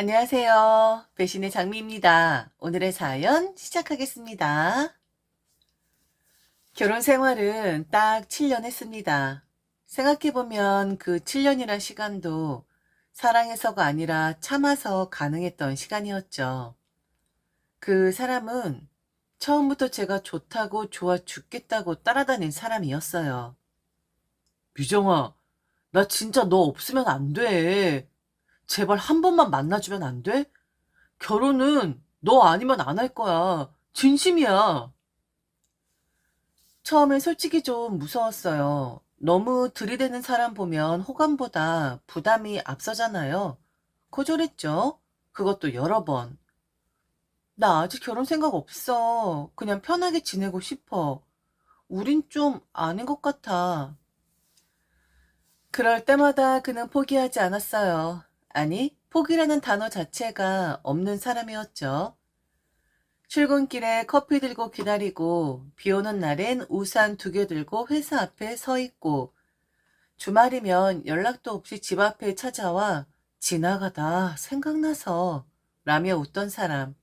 안녕하세요. 배신의 장미입니다. 오늘의 사연 시작하겠습니다. 결혼 생활은 딱 7년 했습니다. 생각해보면 그 7년이란 시간도 사랑해서가 아니라 참아서 가능했던 시간이었죠. 그 사람은 처음부터 제가 좋다고 좋아 죽겠다고 따라다닌 사람이었어요. 미정아, 나 진짜 너 없으면 안 돼. 제발 한 번만 만나주면 안 돼? 결혼은 너 아니면 안 할 거야. 진심이야. 처음엔 솔직히 좀 무서웠어요. 너무 들이대는 사람 보면 호감보다 부담이 앞서잖아요. 거절했죠. 그것도 여러 번. 나 아직 결혼 생각 없어. 그냥 편하게 지내고 싶어. 우린 좀 아닌 것 같아. 그럴 때마다 그는 포기하지 않았어요. 아니, 포기라는 단어 자체가 없는 사람이었죠. 출근길에 커피 들고 기다리고, 비 오는 날엔 우산 2개 들고 회사 앞에 서 있고, 주말이면 연락도 없이 집 앞에 찾아와 지나가다 생각나서 라며 웃던 사람.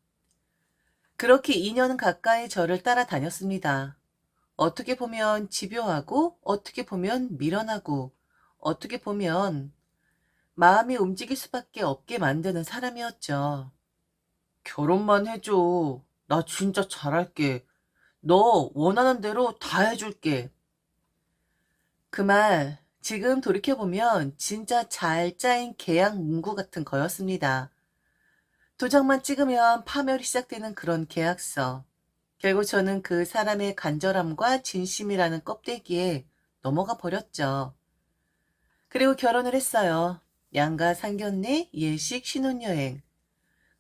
그렇게 2년 가까이 저를 따라다녔습니다. 어떻게 보면 집요하고, 어떻게 보면 미련하고, 어떻게 보면 마음이 움직일 수밖에 없게 만드는 사람이었죠. 결혼만 해줘. 나 진짜 잘할게. 너 원하는 대로 다 해줄게. 그 말, 지금 돌이켜보면 진짜 잘 짜인 계약 문구 같은 거였습니다. 도장만 찍으면 파멸이 시작되는 그런 계약서. 결국 저는 그 사람의 간절함과 진심이라는 껍데기에 넘어가 버렸죠. 그리고 결혼을 했어요. 양가 상견례, 예식, 신혼여행.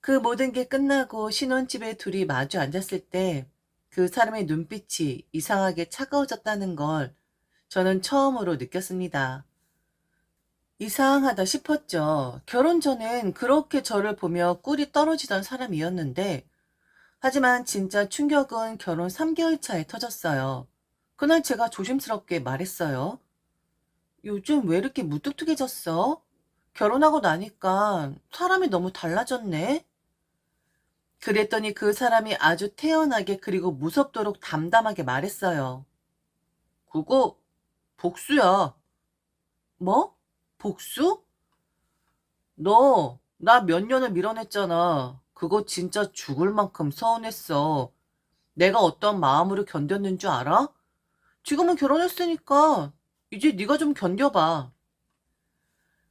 그 모든 게 끝나고 신혼집에 둘이 마주 앉았을 때 그 사람의 눈빛이 이상하게 차가워졌다는 걸 저는 처음으로 느꼈습니다. 이상하다 싶었죠. 결혼 전엔 그렇게 저를 보며 꿀이 떨어지던 사람이었는데, 하지만 진짜 충격은 결혼 3개월 차에 터졌어요. 그날 제가 조심스럽게 말했어요. 요즘 왜 이렇게 무뚝뚝해졌어? 결혼하고 나니까 사람이 너무 달라졌네? 그랬더니 그 사람이 아주 태연하게 그리고 무섭도록 담담하게 말했어요. 그거 복수야. 뭐? 복수? 너, 나 몇 년을 밀어냈잖아. 그거 진짜 죽을 만큼 서운했어. 내가 어떤 마음으로 견뎠는 줄 알아? 지금은 결혼했으니까 이제 네가 좀 견뎌봐.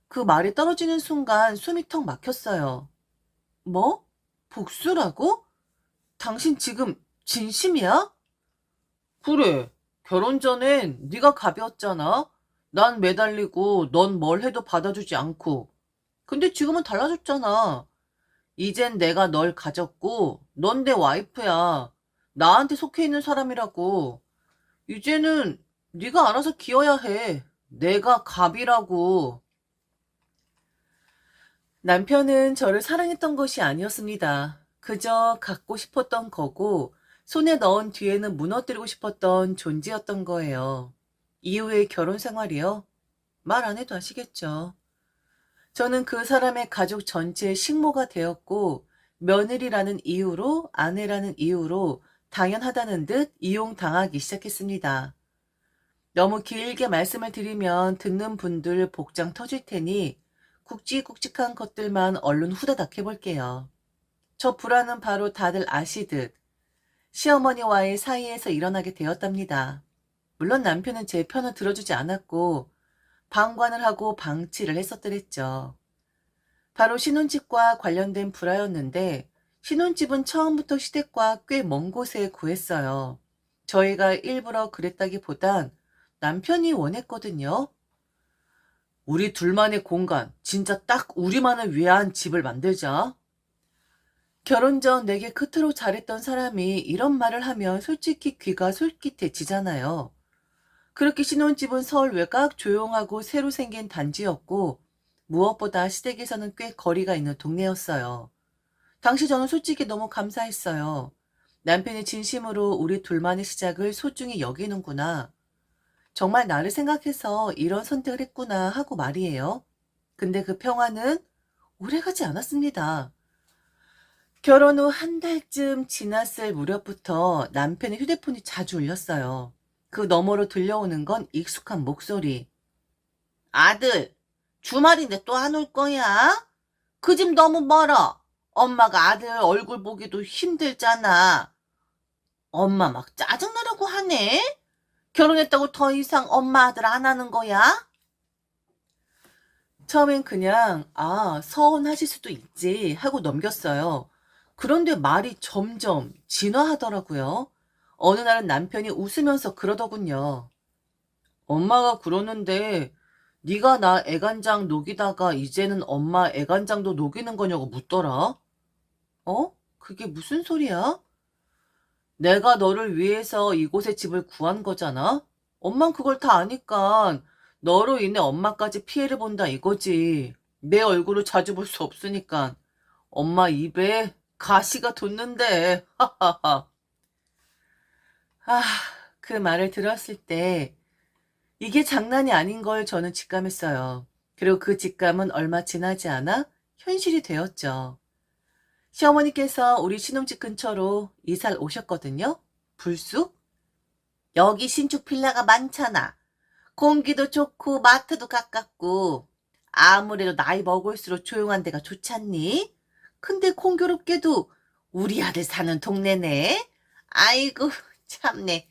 그 말이 떨어지는 순간 숨이 턱 막혔어요. 뭐? 복수라고? 당신 지금 진심이야? 그래. 결혼 전엔 네가 갑이었잖아. 난 매달리고 넌 뭘 해도 받아주지 않고. 근데 지금은 달라졌잖아. 이젠 내가 널 가졌고 넌 내 와이프야. 나한테 속해 있는 사람이라고. 이제는 네가 알아서 기어야 해. 내가 갑이라고. 남편은 저를 사랑했던 것이 아니었습니다. 그저 갖고 싶었던 거고 손에 넣은 뒤에는 무너뜨리고 싶었던 존재였던 거예요. 이후의 결혼 생활이요? 말 안 해도 아시겠죠. 저는 그 사람의 가족 전체의 식모가 되었고 며느리라는 이유로 아내라는 이유로 당연하다는 듯 이용당하기 시작했습니다. 너무 길게 말씀을 드리면 듣는 분들 복장 터질 테니 굵직굵직한 것들만 얼른 후다닥 해볼게요. 저 불안은 바로 다들 아시듯 시어머니와의 사이에서 일어나게 되었답니다. 물론 남편은 제 편을 들어주지 않았고 방관을 하고 방치를 했었더랬죠. 바로 신혼집과 관련된 불화였는데 신혼집은 처음부터 시댁과 꽤 먼 곳에 구했어요. 저희가 일부러 그랬다기보단 남편이 원했거든요. 우리 둘만의 공간, 진짜 딱 우리만을 위한 집을 만들자. 결혼 전 내게 그토록 잘했던 사람이 이런 말을 하면 솔직히 귀가 솔깃해지잖아요. 그렇게 신혼집은 서울 외곽 조용하고 새로 생긴 단지였고 무엇보다 시댁에서는 꽤 거리가 있는 동네였어요. 당시 저는 솔직히 너무 감사했어요. 남편이 진심으로 우리 둘만의 시작을 소중히 여기는구나. 정말 나를 생각해서 이런 선택을 했구나 하고 말이에요. 근데 그 평화는 오래가지 않았습니다. 결혼 후 한 달쯤 지났을 무렵부터 남편의 휴대폰이 자주 울렸어요. 그 너머로 들려오는 건 익숙한 목소리. 아들, 주말인데 또 안 올 거야? 그 집 너무 멀어. 엄마가 아들 얼굴 보기도 힘들잖아. 엄마 막 짜증나라고 하네? 결혼했다고 더 이상 엄마 아들 안 하는 거야? 처음엔 그냥, 서운하실 수도 있지 하고 넘겼어요. 그런데 말이 점점 진화하더라고요. 어느 날은 남편이 웃으면서 그러더군요. 엄마가 그러는데 네가 나 애간장 녹이다가 이제는 엄마 애간장도 녹이는 거냐고 묻더라. 어? 그게 무슨 소리야? 내가 너를 위해서 이곳에 집을 구한 거잖아? 엄만 그걸 다 아니까 너로 인해 엄마까지 피해를 본다 이거지. 내 얼굴을 자주 볼 수 없으니까. 엄마 입에 가시가 돋는데. 하하하. 아, 그 말을 들었을 때 이게 장난이 아닌 걸 저는 직감했어요. 그리고 그 직감은 얼마 지나지 않아 현실이 되었죠. 시어머니께서 우리 신혼집 근처로 이사를 오셨거든요. 불쑥? 여기 신축 빌라가 많잖아. 공기도 좋고 마트도 가깝고 아무래도 나이 먹을수록 조용한 데가 좋잖니? 근데 공교롭게도 우리 아들 사는 동네네. 아이고 참네.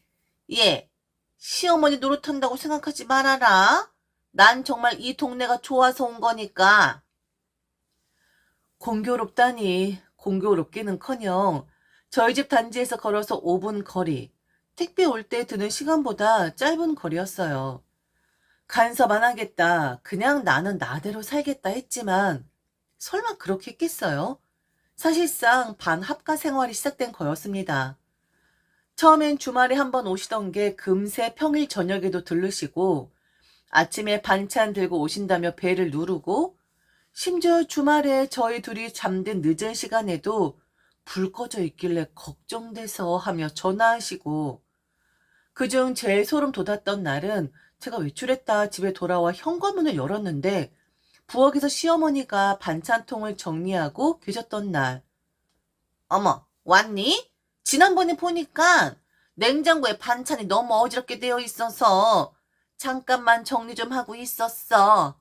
얘 시어머니 노릇한다고 생각하지 말아라. 난 정말 이 동네가 좋아서 온 거니까. 공교롭다니 공교롭기는커녕 저희 집 단지에서 걸어서 5분 거리, 택배 올 때 드는 시간보다 짧은 거리였어요. 간섭 안 하겠다, 그냥 나는 나대로 살겠다 했지만 설마 그렇게 했겠어요? 사실상 반합가 생활이 시작된 거였습니다. 처음엔 주말에 한 번 오시던 게 금세 평일 저녁에도 들르시고 아침에 반찬 들고 오신다며 배를 누르고 심지어 주말에 저희 둘이 잠든 늦은 시간에도 불 꺼져 있길래 걱정돼서 하며 전화하시고 그중 제일 소름 돋았던 날은 제가 외출했다 집에 돌아와 현관문을 열었는데 부엌에서 시어머니가 반찬통을 정리하고 계셨던 날. 어머, 왔니? 지난번에 보니까 냉장고에 반찬이 너무 어지럽게 되어 있어서 잠깐만 정리 좀 하고 있었어.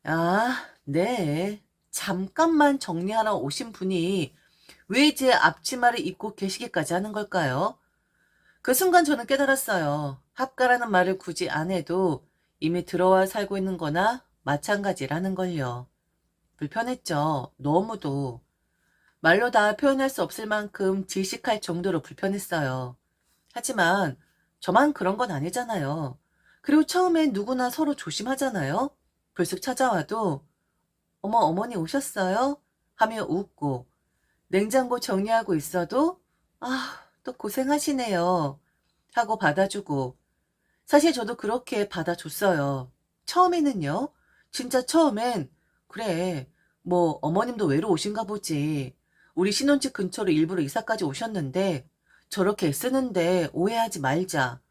아, 네. 잠깐만 정리하러 오신 분이 왜 제 앞치마를 입고 계시기까지 하는 걸까요? 그 순간 저는 깨달았어요. 합가라는 말을 굳이 안 해도 이미 들어와 살고 있는 거나 마찬가지라는 걸요. 불편했죠. 너무도. 말로 다 표현할 수 없을 만큼 질식할 정도로 불편했어요. 하지만 저만 그런 건 아니잖아요. 그리고 처음엔 누구나 서로 조심하잖아요. 불쑥 찾아와도 어머, 어머니 오셨어요? 하며 웃고, 냉장고 정리하고 있어도, 또 고생하시네요. 하고 받아주고, 사실 저도 그렇게 받아줬어요. 처음에는요, 진짜 처음엔, 그래, 뭐, 어머님도 외로우신가 보지. 우리 신혼집 근처로 일부러 이사까지 오셨는데, 저렇게 애쓰는데 오해하지 말자.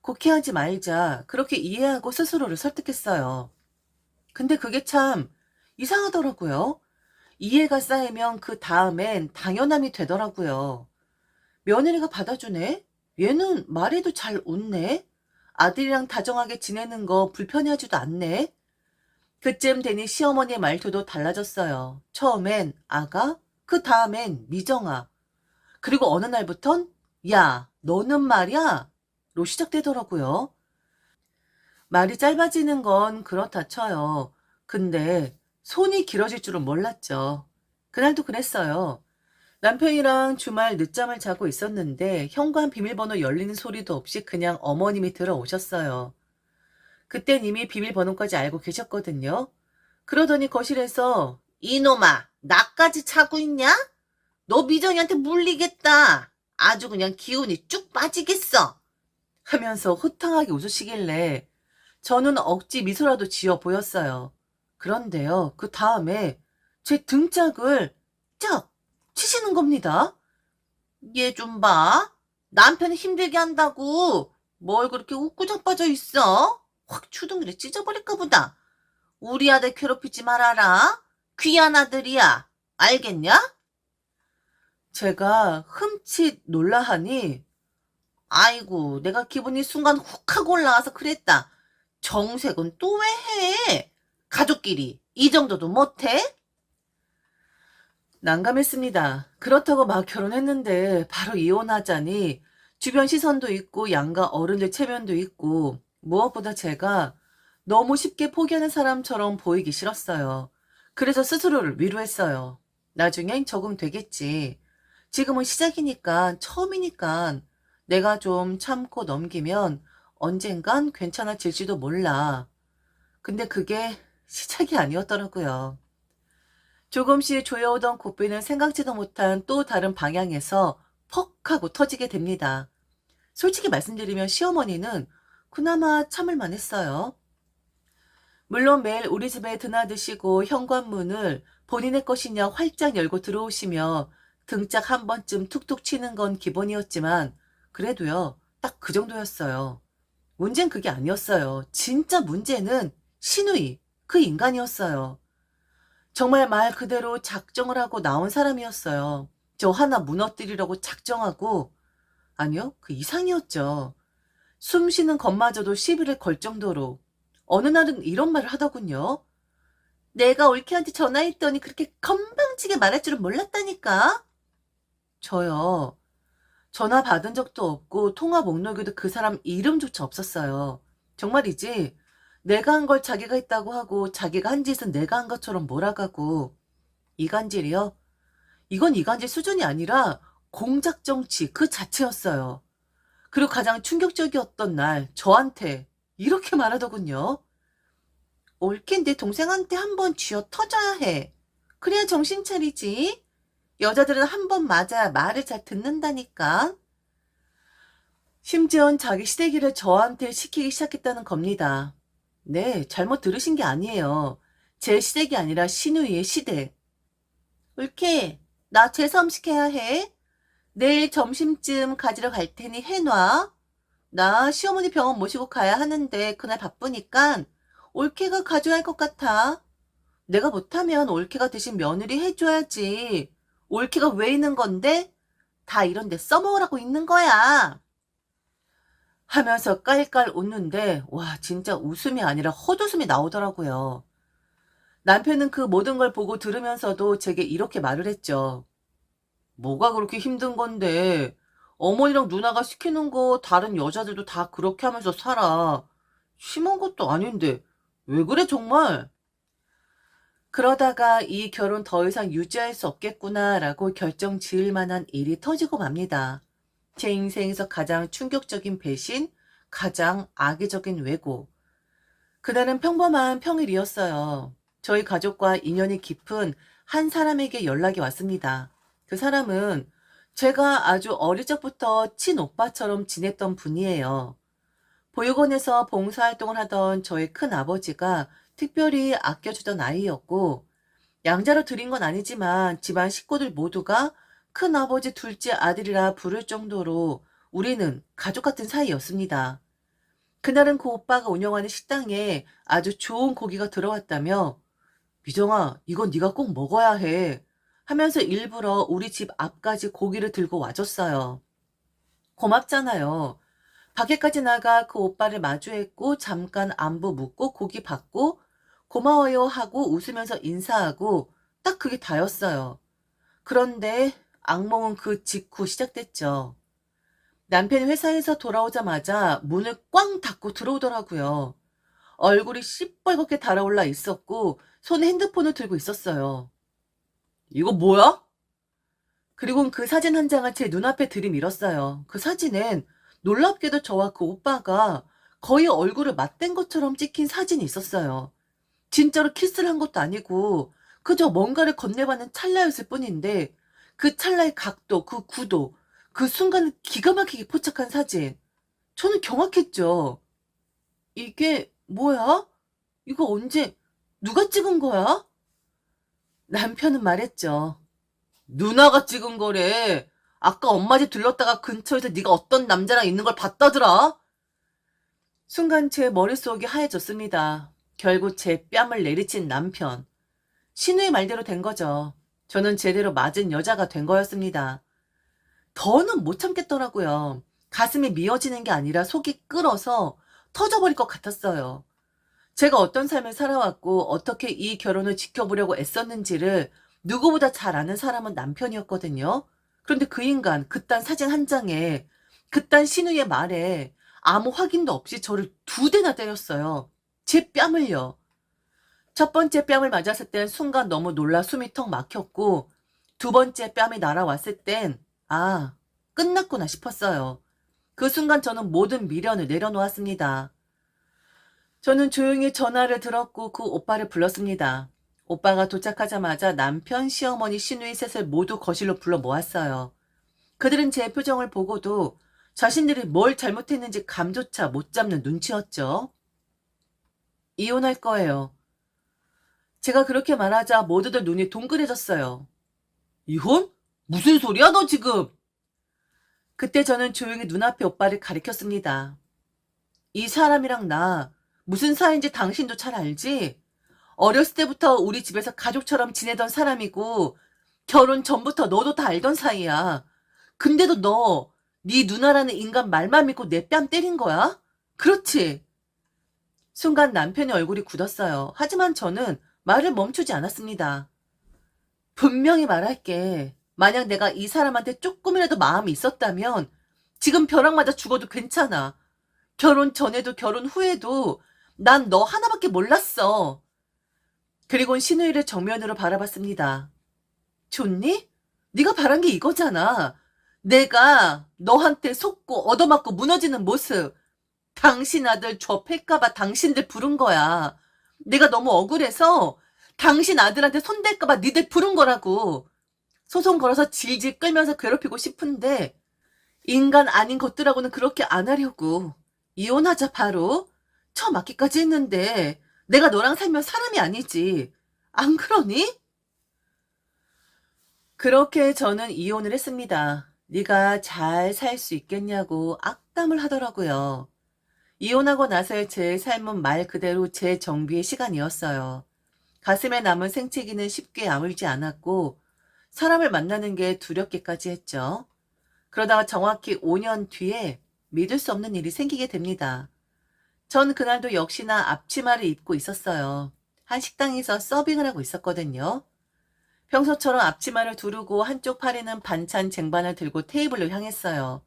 곡해하지 말자. 그렇게 이해하고 스스로를 설득했어요. 근데 그게 참 이상하더라고요. 이해가 쌓이면 그 다음엔 당연함이 되더라고요. 며느리가 받아주네? 얘는 말해도 잘 웃네? 아들이랑 다정하게 지내는 거 불편해하지도 않네? 그쯤 되니 시어머니의 말투도 달라졌어요. 처음엔 아가, 그 다음엔 미정아. 그리고 어느 날부턴 야, 너는 말이야? 로 시작되더라고요. 말이 짧아지는 건 그렇다 쳐요. 근데 손이 길어질 줄은 몰랐죠. 그날도 그랬어요. 남편이랑 주말 늦잠을 자고 있었는데 현관 비밀번호 열리는 소리도 없이 그냥 어머님이 들어오셨어요. 그땐 이미 비밀번호까지 알고 계셨거든요. 그러더니 거실에서 이놈아, 나까지 차고 있냐? 너 미정이한테 물리겠다. 아주 그냥 기운이 쭉 빠지겠어. 하면서 호탕하게 웃으시길래 저는 억지 미소라도 지어 보였어요. 그런데요, 그 다음에 제 등짝을 짝 치시는 겁니다. 얘 좀 봐. 남편이 힘들게 한다고 뭘 그렇게 웃고 자빠져 있어? 확 주둥이를 찢어버릴까 보다. 우리 아들 괴롭히지 말아라. 귀한 아들이야. 알겠냐? 제가 흠칫 놀라하니 아이고 내가 기분이 순간 훅 하고 올라와서 그랬다. 정색은 또 왜 해? 가족끼리 이 정도도 못해? 난감했습니다. 그렇다고 막 결혼했는데 바로 이혼하자니 주변 시선도 있고 양가 어른들 체면도 있고 무엇보다 제가 너무 쉽게 포기하는 사람처럼 보이기 싫었어요. 그래서 스스로를 위로했어요. 나중엔 적응되겠지. 지금은 시작이니까 처음이니까 내가 좀 참고 넘기면 언젠간 괜찮아질지도 몰라. 근데 그게 시작이 아니었더라고요. 조금씩 조여오던 고삐는 생각지도 못한 또 다른 방향에서 퍽 하고 터지게 됩니다. 솔직히 말씀드리면 시어머니는 그나마 참을만 했어요. 물론 매일 우리 집에 드나드시고 현관문을 본인의 것이냐 활짝 열고 들어오시며 등짝 한 번쯤 툭툭 치는 건 기본이었지만 그래도요, 딱 그 정도였어요. 문제는 그게 아니었어요. 진짜 문제는 시누이, 그 인간이었어요. 정말 말 그대로 작정을 하고 나온 사람이었어요. 저 하나 무너뜨리려고 작정하고, 아니요, 그 이상이었죠. 숨 쉬는 것마저도 시비를 걸 정도로. 어느 날은 이런 말을 하더군요. 내가 올케한테 전화했더니 그렇게 건방지게 말할 줄은 몰랐다니까. 저요. 전화 받은 적도 없고 통화 목록에도 그 사람 이름조차 없었어요. 정말이지. 내가 한 걸 자기가 했다고 하고 자기가 한 짓은 내가 한 것처럼 몰아가고. 이간질이요? 이건 이간질 수준이 아니라 공작 정치 그 자체였어요. 그리고 가장 충격적이었던 날 저한테 이렇게 말하더군요. 올케 내 동생한테 한번 쥐어 터져야 해. 그래야 정신 차리지. 여자들은 한 번 맞아야 말을 잘 듣는다니까. 심지어는 자기 시댁일을 저한테 시키기 시작했다는 겁니다. 네, 잘못 들으신 게 아니에요. 제 시댁이 아니라 시누이의 시댁. 올케, 나 재수험시켜야 해. 내일 점심쯤 가지러 갈 테니 해놔. 나 시어머니 병원 모시고 가야 하는데 그날 바쁘니까 올케가 가져야 할 것 같아. 내가 못하면 올케가 대신 며느리 해줘야지. 올케가 왜 있는 건데? 다 이런 데 써먹으라고 있는 거야. 하면서 깔깔 웃는데 와 진짜 웃음이 아니라 헛웃음이 나오더라고요. 남편은 그 모든 걸 보고 들으면서도 제게 이렇게 말을 했죠. 뭐가 그렇게 힘든 건데 어머니랑 누나가 시키는 거 다른 여자들도 다 그렇게 하면서 살아. 심한 것도 아닌데 왜 그래 정말? 그러다가 이 결혼 더 이상 유지할 수 없겠구나라고 결정 지을 만한 일이 터지고 맙니다. 제 인생에서 가장 충격적인 배신, 가장 악의적인 왜곡. 그날은 평범한 평일이었어요. 저희 가족과 인연이 깊은 한 사람에게 연락이 왔습니다. 그 사람은 제가 아주 어릴 적부터 친오빠처럼 지냈던 분이에요. 보육원에서 봉사활동을 하던 저희 큰아버지가 특별히 아껴주던 아이였고 양자로 드린 건 아니지만 집안 식구들 모두가 큰아버지 둘째 아들이라 부를 정도로 우리는 가족 같은 사이였습니다. 그날은 그 오빠가 운영하는 식당에 아주 좋은 고기가 들어왔다며 미정아 이건 네가 꼭 먹어야 해 하면서 일부러 우리 집 앞까지 고기를 들고 와줬어요. 고맙잖아요. 밖에까지 나가 그 오빠를 마주했고 잠깐 안부 묻고 고기 받고 고마워요 하고 웃으면서 인사하고 딱 그게 다였어요. 그런데 악몽은 그 직후 시작됐죠. 남편이 회사에서 돌아오자마자 문을 꽝 닫고 들어오더라고요. 얼굴이 시뻘겋게 달아올라 있었고 손에 핸드폰을 들고 있었어요. 이거 뭐야? 그리고 그 사진 한 장을 제 눈앞에 들이밀었어요. 그 사진엔 놀랍게도 저와 그 오빠가 거의 얼굴을 맞댄 것처럼 찍힌 사진이 있었어요. 진짜로 키스를 한 것도 아니고 그저 뭔가를 건네받는 찰나였을 뿐인데 그 찰나의 각도, 그 구도, 그 순간을 기가 막히게 포착한 사진. 저는 경악했죠. 이게 뭐야? 이거 언제 누가 찍은 거야? 남편은 말했죠. 누나가 찍은 거래. 아까 엄마 집 들렀다가 근처에서 네가 어떤 남자랑 있는 걸 봤다더라. 순간 제 머릿속이 하얘졌습니다. 결국 제 뺨을 내리친 남편. 신우의 말대로 된 거죠. 저는 제대로 맞은 여자가 된 거였습니다. 더는 못 참겠더라고요. 가슴이 미어지는 게 아니라 속이 끓어서 터져버릴 것 같았어요. 제가 어떤 삶을 살아왔고 어떻게 이 결혼을 지켜보려고 애썼는지를 누구보다 잘 아는 사람은 남편이었거든요. 그런데 그 인간, 그딴 사진 한 장에, 그딴 신우의 말에 아무 확인도 없이 저를 2대나 때렸어요. 제 뺨을요. 첫 번째 뺨을 맞았을 땐 순간 너무 놀라 숨이 턱 막혔고, 2번째 뺨이 날아왔을 땐, 아, 끝났구나 싶었어요. 그 순간 저는 모든 미련을 내려놓았습니다. 저는 조용히 전화를 들었고 그 오빠를 불렀습니다. 오빠가 도착하자마자 남편, 시어머니, 시누이 셋을 모두 거실로 불러 모았어요. 그들은 제 표정을 보고도 자신들이 뭘 잘못했는지 감조차 못 잡는 눈치였죠. 이혼할 거예요. 제가 그렇게 말하자 모두들 눈이 동그래졌어요. 이혼? 무슨 소리야 너 지금? 그때 저는 조용히 눈앞에 오빠를 가리켰습니다. 이 사람이랑 나 무슨 사이인지 당신도 잘 알지? 어렸을 때부터 우리 집에서 가족처럼 지내던 사람이고 결혼 전부터 너도 다 알던 사이야. 근데도 너, 네 누나라는 인간 말만 믿고 내 뺨 때린 거야? 그렇지? 순간 남편의 얼굴이 굳었어요. 하지만 저는 말을 멈추지 않았습니다. 분명히 말할게. 만약 내가 이 사람한테 조금이라도 마음이 있었다면 지금 벼락 맞아 죽어도 괜찮아. 결혼 전에도 결혼 후에도 난 너 하나밖에 몰랐어. 그리고는 신우이를 정면으로 바라봤습니다. 좋니? 네가 바란 게 이거잖아. 내가 너한테 속고 얻어맞고 무너지는 모습. 당신 아들 접할까봐 당신들 부른 거야. 내가 너무 억울해서 당신 아들한테 손댈까봐 니들 부른 거라고. 소송 걸어서 질질 끌면서 괴롭히고 싶은데 인간 아닌 것들하고는 그렇게 안 하려고. 이혼하자 바로. 처맞기까지 했는데 내가 너랑 살면 사람이 아니지. 안 그러니? 그렇게 저는 이혼을 했습니다. 네가 잘 살 수 있겠냐고 악담을 하더라고요. 이혼하고 나서의 제 삶은 말 그대로 재정비의 시간이었어요. 가슴에 남은 생채기는 쉽게 아물지 않았고 사람을 만나는 게 두렵기까지 했죠. 그러다가 정확히 5년 뒤에 믿을 수 없는 일이 생기게 됩니다. 전 그날도 역시나 앞치마를 입고 있었어요. 한 식당에서 서빙을 하고 있었거든요. 평소처럼 앞치마를 두르고 한쪽 팔에는 반찬 쟁반을 들고 테이블로 향했어요.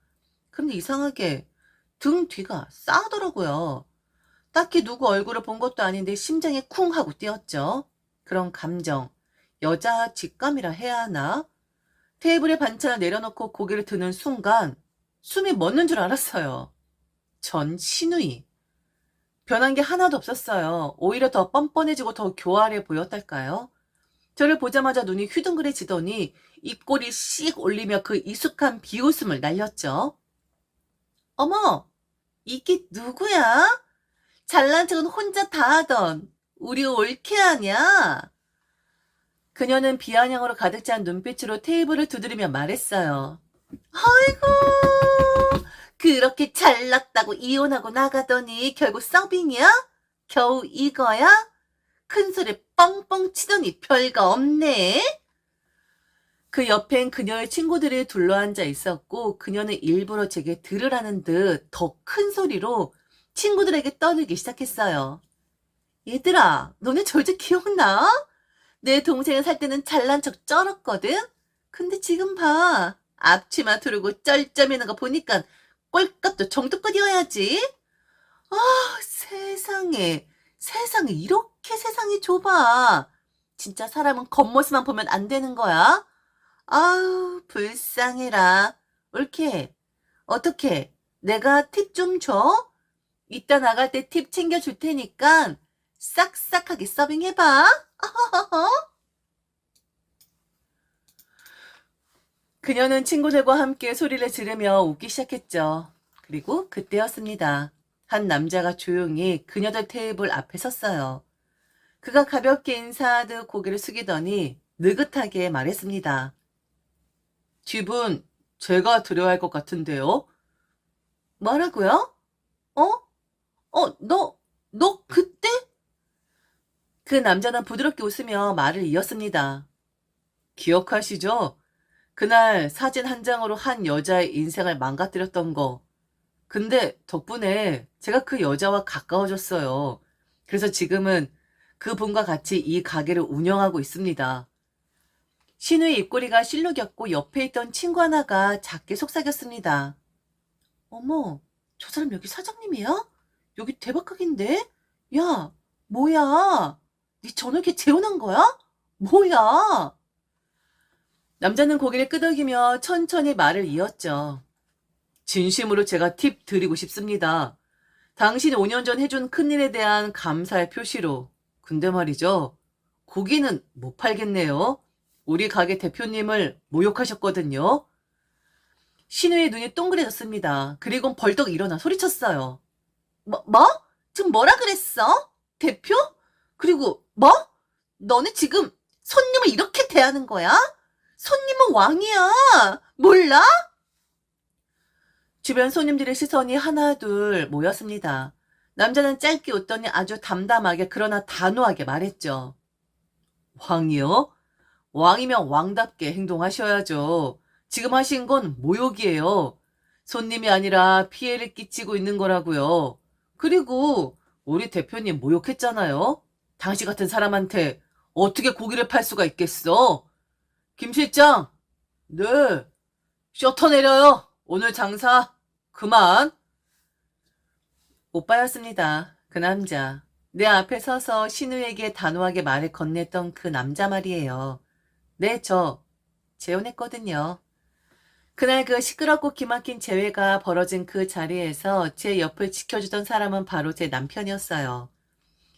근데 이상하게 등 뒤가 싸하더라고요. 딱히 누구 얼굴을 본 것도 아닌데 심장이 쿵 하고 뛰었죠. 그런 감정, 여자 직감이라 해야 하나? 테이블에 반찬을 내려놓고 고개를 드는 순간 숨이 멎는 줄 알았어요. 전 신우이. 변한 게 하나도 없었어요. 오히려 더 뻔뻔해지고 더 교활해 보였달까요? 저를 보자마자 눈이 휘둥그레지더니 입꼬리 씩 올리며 그 익숙한 비웃음을 날렸죠. 어머, 이게 누구야? 잘난 척은 혼자 다 하던 우리 올케 아냐? 그녀는 비아냥으로 가득 찬 눈빛으로 테이블을 두드리며 말했어요. 아이고, 그렇게 잘났다고 이혼하고 나가더니 결국 서빙이야? 겨우 이거야? 큰 소리 뻥뻥 치더니 별거 없네. 그 옆엔 그녀의 친구들이 둘러앉아 있었고 그녀는 일부러 제게 들으라는 듯 더 큰 소리로 친구들에게 떠들기 시작했어요. 얘들아, 너네 저 이제 기억나? 내 동생은 살 때는 잘난 척 쩔었거든? 근데 지금 봐. 앞치마 두르고 쩔쩔매는 거 보니까 꼴값도 정도껏 이어야지. 아, 세상에. 세상에 이렇게 세상이 좁아. 진짜 사람은 겉모습만 보면 안 되는 거야? 아우, 불쌍해라. 옳게. 어떻게? 내가 팁 좀 줘? 이따 나갈 때 팁 챙겨줄 테니까 싹싹하게 서빙해봐. 그녀는 친구들과 함께 소리를 지르며 웃기 시작했죠. 그리고 그때였습니다. 한 남자가 조용히 그녀들 테이블 앞에 섰어요. 그가 가볍게 인사하듯 고개를 숙이더니 느긋하게 말했습니다. 팁은 제가 드려야 할 것 같은데요. 뭐라고요? 어? 너 그때? 그 남자는 부드럽게 웃으며 말을 이었습니다. 기억하시죠? 그날 사진 한 장으로 한 여자의 인생을 망가뜨렸던 거. 근데 덕분에 제가 그 여자와 가까워졌어요. 그래서 지금은 그분과 같이 이 가게를 운영하고 있습니다. 신우의 입꼬리가 실룩였고 옆에 있던 친구 하나가 작게 속삭였습니다. 어머, 저 사람 여기 사장님이야? 여기 대박각인데? 야, 뭐야? 네 저녁에 재혼한 거야? 뭐야? 남자는 고개를 끄덕이며 천천히 말을 이었죠. 진심으로 제가 팁 드리고 싶습니다. 당신 5년 전 해준 큰일에 대한 감사의 표시로. 근데 말이죠. 고기는 못 팔겠네요. 우리 가게 대표님을 모욕하셨거든요. 신우의 눈이 동그래졌습니다. 그리고 벌떡 일어나 소리쳤어요. 뭐? 지금 뭐라 그랬어? 대표? 그리고 뭐? 너네 지금 손님을 이렇게 대하는 거야? 손님은 왕이야. 몰라? 주변 손님들의 시선이 하나둘 모였습니다. 남자는 짧게 웃더니 아주 담담하게 그러나 단호하게 말했죠. 왕이요? 왕이면 왕답게 행동하셔야죠. 지금 하신 건 모욕이에요. 손님이 아니라 피해를 끼치고 있는 거라고요. 그리고 우리 대표님 모욕했잖아요. 당신 같은 사람한테 어떻게 고기를 팔 수가 있겠어? 김 실장, 네, 셔터 내려요. 오늘 장사 그만. 오빠였습니다. 그 남자. 내 앞에 서서 신우에게 단호하게 말을 건넸던 그 남자 말이에요. 네, 저 재혼했거든요. 그날 그 시끄럽고 기막힌 재회가 벌어진 그 자리에서 제 옆을 지켜주던 사람은 바로 제 남편이었어요.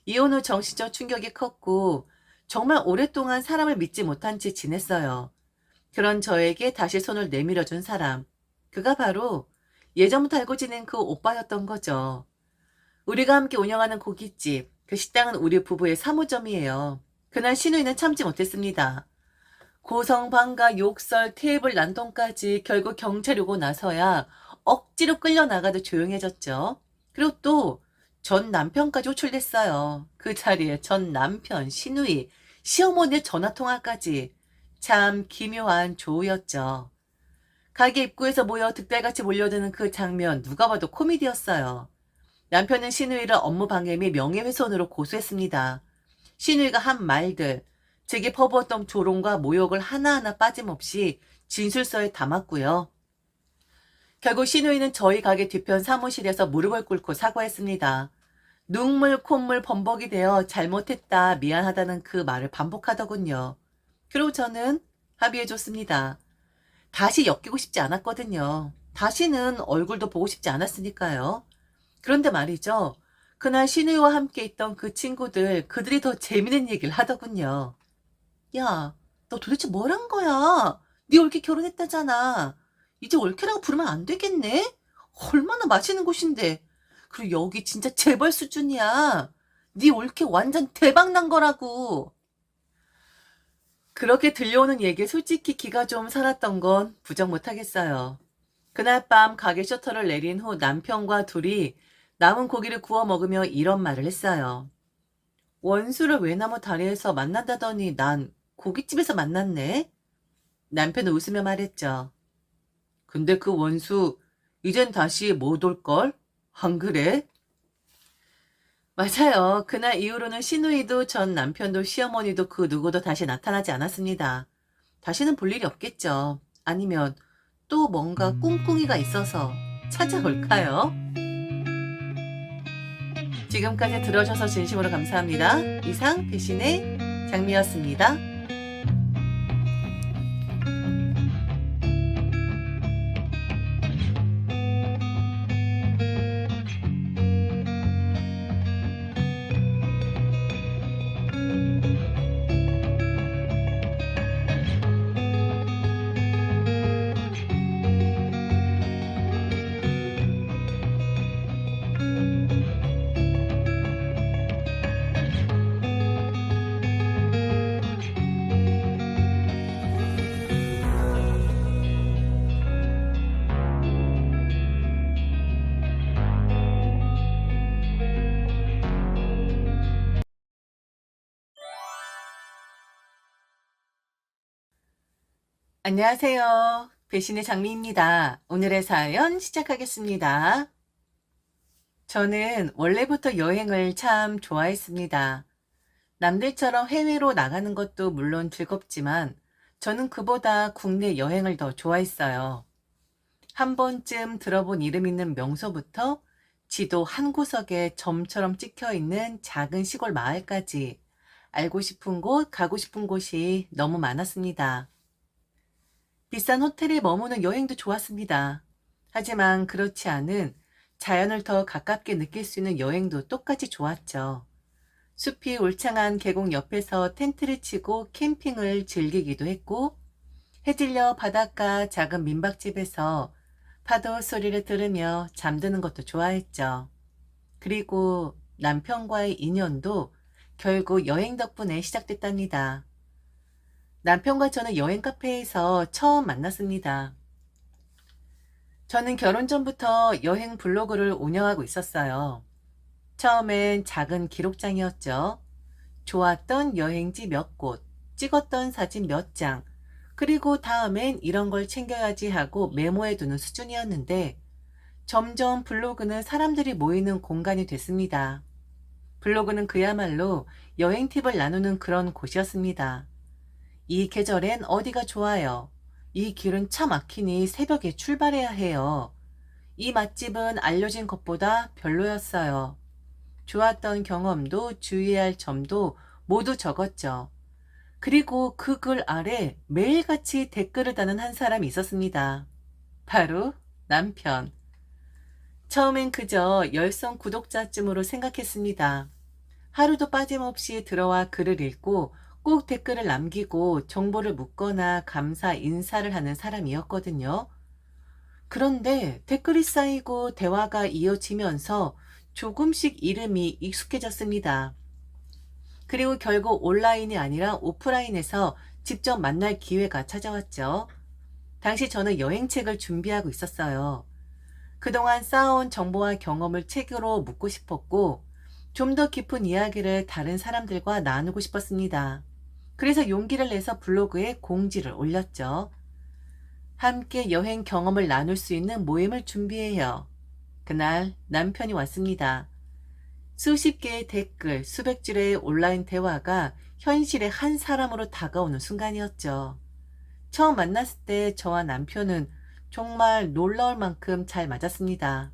이혼 후 정신적 충격이 컸고 정말 오랫동안 사람을 믿지 못한 채 지냈어요. 그런 저에게 다시 손을 내밀어준 사람. 그가 바로 예전부터 알고 지낸 그 오빠였던 거죠. 우리가 함께 운영하는 고깃집, 그 식당은 우리 부부의 사무점이에요. 그날 신우이는 참지 못했습니다. 고성방가 욕설, 테이블 난동까지 결국 경찰이 오고 나서야 억지로 끌려나가도 조용해졌죠. 그리고 또 전 남편까지 호출됐어요. 그 자리에 전 남편, 신우이, 시어머니의 전화통화까지. 참 기묘한 조우였죠. 가게 입구에서 모여 득달같이 몰려드는 그 장면 누가 봐도 코미디였어요. 남편은 신우이를 업무방해 및 명예훼손으로 고소했습니다. 신우이가 한 말들, 제게 퍼부었던 조롱과 모욕을 하나하나 빠짐없이 진술서에 담았고요. 결국 신우이는 저희 가게 뒤편 사무실에서 무릎을 꿇고 사과했습니다. 눈물 콧물 범벅이 되어 잘못했다 미안하다는 그 말을 반복하더군요. 그리고 저는 합의해줬습니다. 다시 엮이고 싶지 않았거든요. 다시는 얼굴도 보고 싶지 않았으니까요. 그런데 말이죠. 그날 신우이와 함께 있던 그 친구들, 그들이 더 재밌는 얘기를 하더군요. 야, 너 도대체 뭘 한 거야? 네 올케 결혼했다잖아. 이제 올케라고 부르면 안 되겠네? 얼마나 맛있는 곳인데. 그리고 여기 진짜 재벌 수준이야. 네 올케 완전 대박 난 거라고. 그렇게 들려오는 얘기에 솔직히 기가 좀 살았던 건 부정 못하겠어요. 그날 밤 가게 셔터를 내린 후 남편과 둘이 남은 고기를 구워 먹으며 이런 말을 했어요. 원수를 외나무 다리에서 만난다더니 난 고깃집에서 만났네. 남편은 웃으며 말했죠. 근데 그 원수 이젠 다시 못 올걸? 안 그래? 맞아요. 그날 이후로는 신우이도 전 남편도 시어머니도 그 누구도 다시 나타나지 않았습니다. 다시는 볼 일이 없겠죠. 아니면 또 뭔가 꿍꿍이가 있어서 찾아올까요? 지금까지 들어주셔서 진심으로 감사합니다. 이상 배신의 장미였습니다. 안녕하세요. 배신의 장미입니다. 오늘의 사연 시작하겠습니다. 저는 원래부터 여행을 참 좋아했습니다. 남들처럼 해외로 나가는 것도 물론 즐겁지만 저는 그보다 국내 여행을 더 좋아했어요. 한 번쯤 들어본 이름 있는 명소부터 지도 한 구석에 점처럼 찍혀 있는 작은 시골 마을까지 알고 싶은 곳, 가고 싶은 곳이 너무 많았습니다. 비싼 호텔에 머무는 여행도 좋았습니다. 하지만 그렇지 않은 자연을 더 가깝게 느낄 수 있는 여행도 똑같이 좋았죠. 숲이 울창한 계곡 옆에서 텐트를 치고 캠핑을 즐기기도 했고, 해질녘 바닷가 작은 민박집에서 파도 소리를 들으며 잠드는 것도 좋아했죠. 그리고 남편과의 인연도 결국 여행 덕분에 시작됐답니다. 남편과 저는 여행 카페에서 처음 만났습니다. 저는 결혼 전부터 여행 블로그를 운영하고 있었어요. 처음엔 작은 기록장이었죠. 좋았던 여행지 몇 곳, 찍었던 사진 몇 장, 그리고 다음엔 이런 걸 챙겨야지 하고 메모해두는 수준이었는데 점점 블로그는 사람들이 모이는 공간이 됐습니다. 블로그는 그야말로 여행 팁을 나누는 그런 곳이었습니다. 이 계절엔 어디가 좋아요? 이 길은 차 막히니 새벽에 출발해야 해요. 이 맛집은 알려진 것보다 별로였어요. 좋았던 경험도 주의해야 할 점도 모두 적었죠. 그리고 그 글 아래 매일같이 댓글을 다는 한 사람이 있었습니다. 바로 남편. 처음엔 그저 열성 구독자쯤으로 생각했습니다. 하루도 빠짐없이 들어와 글을 읽고 꼭 댓글을 남기고 정보를 묻거나 감사 인사를 하는 사람이었거든요. 그런데 댓글이 쌓이고 대화가 이어지면서 조금씩 이름이 익숙해졌습니다. 그리고 결국 온라인이 아니라 오프라인에서 직접 만날 기회가 찾아왔죠. 당시 저는 여행책을 준비하고 있었어요. 그동안 쌓아온 정보와 경험을 책으로 묻고 싶었고, 좀 더 깊은 이야기를 다른 사람들과 나누고 싶었습니다. 그래서 용기를 내서 블로그에 공지를 올렸죠. 함께 여행 경험을 나눌 수 있는 모임을 준비해요. 그날 남편이 왔습니다. 수십 개의 댓글, 수백 줄의 온라인 대화가 현실의 한 사람으로 다가오는 순간이었죠. 처음 만났을 때 저와 남편은 정말 놀라울 만큼 잘 맞았습니다.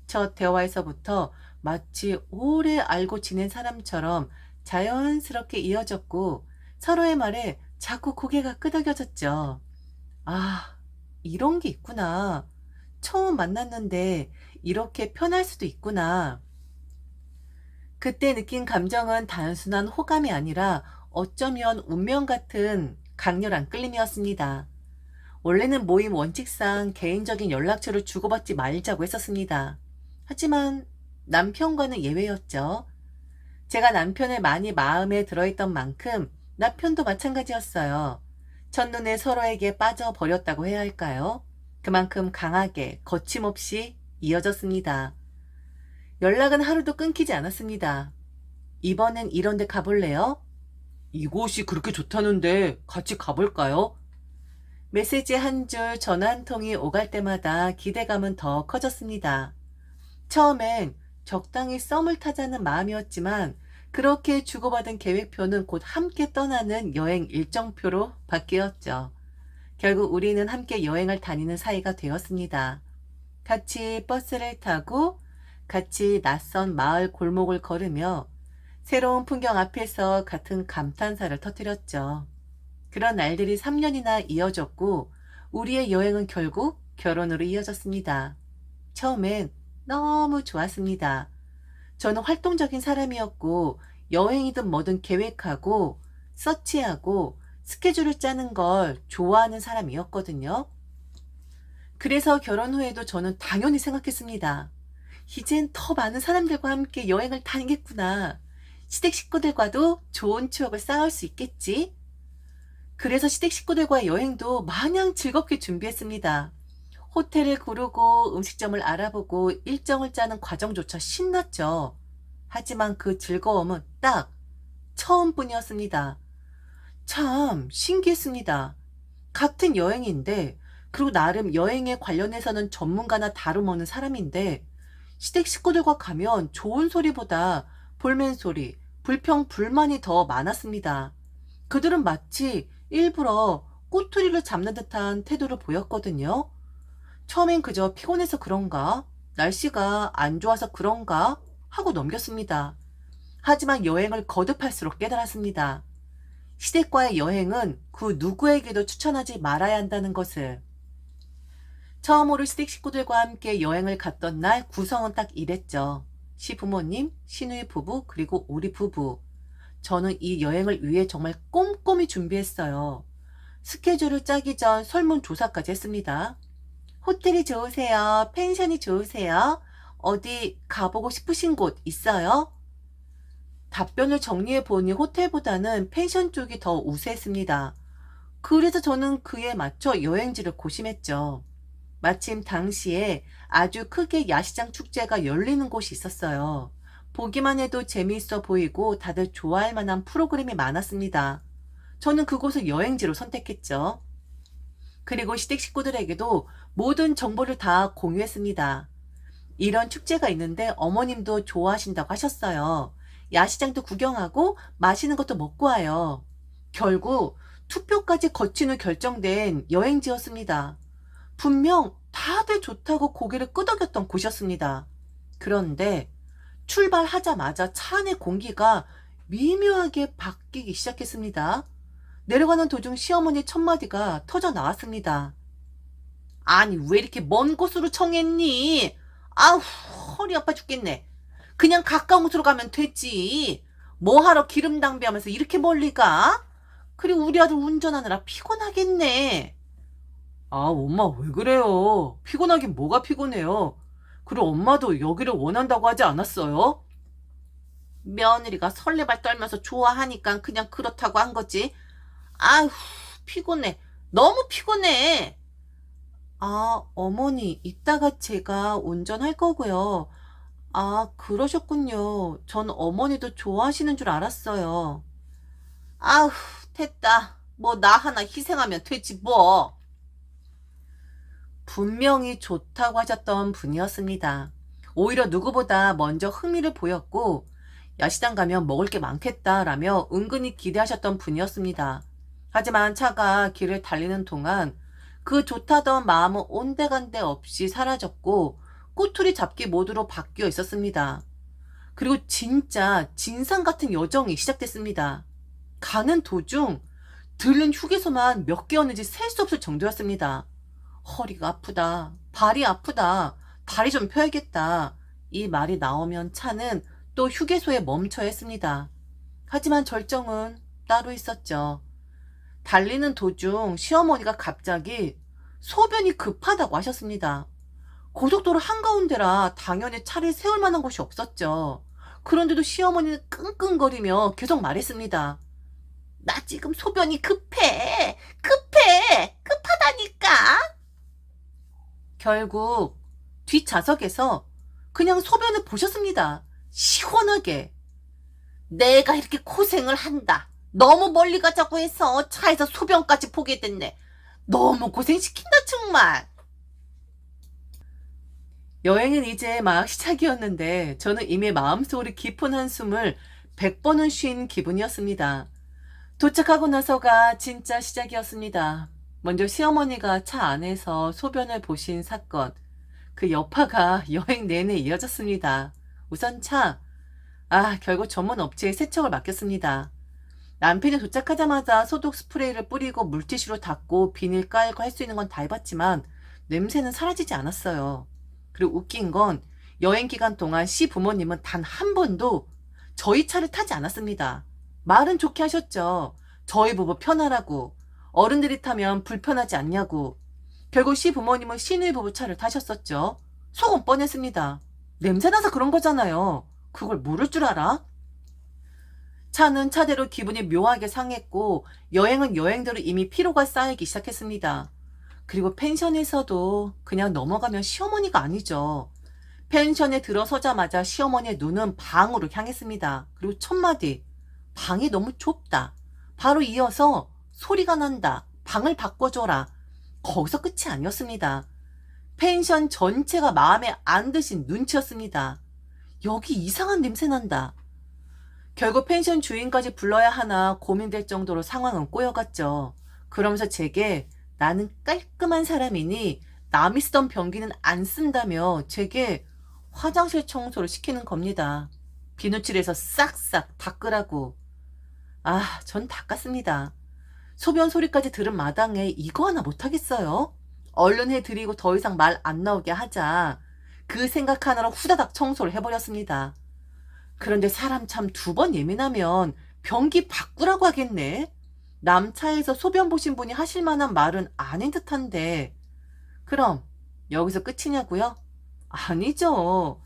첫 대화에서부터 마치 오래 알고 지낸 사람처럼 자연스럽게 이어졌고 서로의 말에 자꾸 고개가 끄덕여졌죠. 아, 이런 게 있구나. 처음 만났는데 이렇게 편할 수도 있구나. 그때 느낀 감정은 단순한 호감이 아니라 어쩌면 운명 같은 강렬한 끌림이었습니다. 원래는 모임 원칙상 개인적인 연락처를 주고받지 말자고 했었습니다. 하지만 남편과는 예외였죠. 제가 남편을 많이 마음에 들어있던 만큼 남편도 마찬가지였어요. 첫눈에 서로에게 빠져버렸다고 해야 할까요? 그만큼 강하게 거침없이 이어졌습니다. 연락은 하루도 끊기지 않았습니다. 이번엔 이런 데 가볼래요? 이곳이 그렇게 좋다는데 같이 가볼까요? 메시지 한 줄, 전화 한 통이 오갈 때마다 기대감은 더 커졌습니다. 처음엔 적당히 썸을 타자는 마음이었지만 그렇게 주고받은 계획표는 곧 함께 떠나는 여행 일정표로 바뀌었죠. 결국 우리는 함께 여행을 다니는 사이가 되었습니다. 같이 버스를 타고 같이 낯선 마을 골목을 걸으며 새로운 풍경 앞에서 같은 감탄사를 터뜨렸죠. 그런 날들이 3년이나 이어졌고 우리의 여행은 결국 결혼으로 이어졌습니다. 처음엔 너무 좋았습니다. 저는 활동적인 사람이었고 여행이든 뭐든 계획하고 서치하고 스케줄을 짜는 걸 좋아하는 사람이었거든요. 그래서 결혼 후에도 저는 당연히 생각했습니다. 이젠 더 많은 사람들과 함께 여행을 다니겠구나. 시댁 식구들과도 좋은 추억을 쌓을 수 있겠지. 그래서 시댁 식구들과의 여행도 마냥 즐겁게 준비했습니다. 호텔을 고르고 음식점을 알아보고 일정을 짜는 과정조차 신났죠. 하지만 그 즐거움은 딱 처음뿐이었습니다. 참 신기했습니다. 같은 여행인데, 그리고 나름 여행에 관련해서는 전문가나 다름없는 사람인데, 시댁 식구들과 가면 좋은 소리보다 볼멘 소리, 불평, 불만이 더 많았습니다. 그들은 마치 일부러 꼬투리를 잡는 듯한 태도를 보였거든요. 처음엔 그저 피곤해서 그런가, 날씨가 안 좋아서 그런가 하고 넘겼습니다. 하지만 여행을 거듭할수록 깨달았습니다. 시댁과의 여행은 그 누구에게도 추천하지 말아야 한다는 것을. 처음으로 시댁 식구들과 함께 여행을 갔던 날 구성은 딱 이랬죠. 시부모님, 시누이 부부, 그리고 우리 부부. 저는 이 여행을 위해 정말 꼼꼼히 준비했어요. 스케줄을 짜기 전 설문조사까지 했습니다. 호텔이 좋으세요? 펜션이 좋으세요? 어디 가보고 싶으신 곳 있어요? 답변을 정리해 보니 호텔보다는 펜션 쪽이 더 우세했습니다. 그래서 저는 그에 맞춰 여행지를 고심했죠. 마침 당시에 아주 크게 야시장 축제가 열리는 곳이 있었어요. 보기만 해도 재미있어 보이고 다들 좋아할 만한 프로그램이 많았습니다. 저는 그곳을 여행지로 선택했죠. 그리고 시댁 식구들에게도 모든 정보를 다 공유했습니다. 이런 축제가 있는데 어머님도 좋아하신다고 하셨어요. 야시장도 구경하고 맛있는 것도 먹고 와요. 결국 투표까지 거친 후 결정된 여행지였습니다. 분명 다들 좋다고 고개를 끄덕였던 곳이었습니다. 그런데 출발하자마자 차 안의 공기가 미묘하게 바뀌기 시작했습니다. 내려가는 도중 시어머니 첫마디가 터져 나왔습니다. 아니, 왜 이렇게 먼 곳으로 청했니? 아우, 허리 아파 죽겠네. 그냥 가까운 곳으로 가면 되지. 뭐하러 기름 낭비하면서 이렇게 멀리 가? 그리고 우리 아들 운전하느라 피곤하겠네. 아, 엄마 왜 그래요? 피곤하긴 뭐가 피곤해요. 그리고 엄마도 여기를 원한다고 하지 않았어요? 며느리가 설레발 떨면서 좋아하니까 그냥 그렇다고 한 거지. 아휴, 피곤해. 너무 피곤해. 아, 어머니, 이따가 제가 운전할 거고요. 아, 그러셨군요. 전 어머니도 좋아하시는 줄 알았어요. 아휴, 됐다. 뭐 나 하나 희생하면 되지 뭐. 분명히 좋다고 하셨던 분이었습니다. 오히려 누구보다 먼저 흥미를 보였고 야시장 가면 먹을 게 많겠다라며 은근히 기대하셨던 분이었습니다. 하지만 차가 길을 달리는 동안 그 좋다던 마음은 온데간데 없이 사라졌고 꼬투리 잡기 모드로 바뀌어 있었습니다. 그리고 진짜 진상 같은 여정이 시작됐습니다. 가는 도중 들른 휴게소만 몇 개였는지 셀 수 없을 정도였습니다. 허리가 아프다. 발이 아프다. 다리 좀 펴야겠다. 이 말이 나오면 차는 또 휴게소에 멈춰야 했습니다. 하지만 절정은 따로 있었죠. 달리는 도중 시어머니가 갑자기 소변이 급하다고 하셨습니다. 고속도로 한가운데라 당연히 차를 세울 만한 곳이 없었죠. 그런데도 시어머니는 끙끙거리며 계속 말했습니다. 나 지금 소변이 급해. 급해. 급하다니까. 결국 뒷좌석에서 그냥 소변을 보셨습니다. 시원하게. 내가 이렇게 고생을 한다. 너무 멀리 가자고 해서 차에서 소변까지 보게 됐네. 너무 고생시킨다 정말. 여행은 이제 막 시작이었는데 저는 이미 마음속으로 깊은 한숨을 100번은 쉰 기분이었습니다. 도착하고 나서가 진짜 시작이었습니다. 먼저 시어머니가 차 안에서 소변을 보신 사건, 그 여파가 여행 내내 이어졌습니다. 우선 결국 전문 업체에 세척을 맡겼습니다. 남편이 도착하자마자 소독 스프레이를 뿌리고 물티슈로 닦고 비닐 깔고 할 수 있는 건 다 해봤지만 냄새는 사라지지 않았어요. 그리고 웃긴 건 여행 기간 동안 시부모님은 단 한 번도 저희 차를 타지 않았습니다. 말은 좋게 하셨죠. 저희 부부 편하라고. 어른들이 타면 불편하지 않냐고. 결국 시부모님은 시누이 부부 차를 타셨었죠. 속은 뻔했습니다. 냄새나서 그런 거잖아요. 그걸 모를 줄 알아? 차는 차대로 기분이 묘하게 상했고 여행은 여행대로 이미 피로가 쌓이기 시작했습니다. 그리고 펜션에서도 그냥 넘어가면 시어머니가 아니죠. 펜션에 들어서자마자 시어머니의 눈은 방으로 향했습니다. 그리고 첫마디, 방이 너무 좁다. 바로 이어서 소리가 난다. 방을 바꿔줘라. 거기서 끝이 아니었습니다. 펜션 전체가 마음에 안 드신 눈치였습니다. 여기 이상한 냄새 난다. 결국 펜션 주인까지 불러야 하나 고민될 정도로 상황은 꼬여갔죠. 그러면서 제게 나는 깔끔한 사람이니 남이 쓰던 변기는 안 쓴다며 제게 화장실 청소를 시키는 겁니다. 비누칠해서 싹싹 닦으라고. 아, 전 닦았습니다. 소변 소리까지 들은 마당에 이거 하나 못하겠어요? 얼른 해드리고 더 이상 말 안 나오게 하자. 그 생각하느라 후다닥 청소를 해버렸습니다. 그런데 사람 참 두 번 예민하면 변기 바꾸라고 하겠네. 남차에서 소변 보신 분이 하실 만한 말은 아닌 듯한데. 그럼 여기서 끝이냐고요? 아니죠.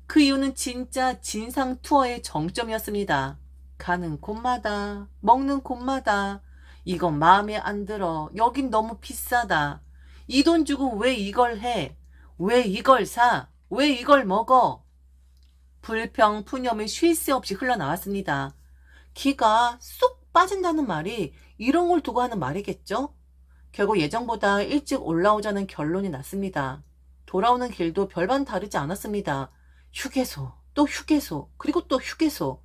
그 이유는 진짜 진상 투어의 정점이었습니다. 가는 곳마다, 먹는 곳마다 이건 마음에 안 들어. 여긴 너무 비싸다. 이 돈 주고 왜 이걸 해? 왜 이걸 사? 왜 이걸 먹어? 불평, 푸념이 쉴 새 없이 흘러나왔습니다. 기가 쏙 빠진다는 말이 이런 걸 두고 하는 말이겠죠? 결국 예정보다 일찍 올라오자는 결론이 났습니다. 돌아오는 길도 별반 다르지 않았습니다. 휴게소, 또 휴게소, 그리고 또 휴게소.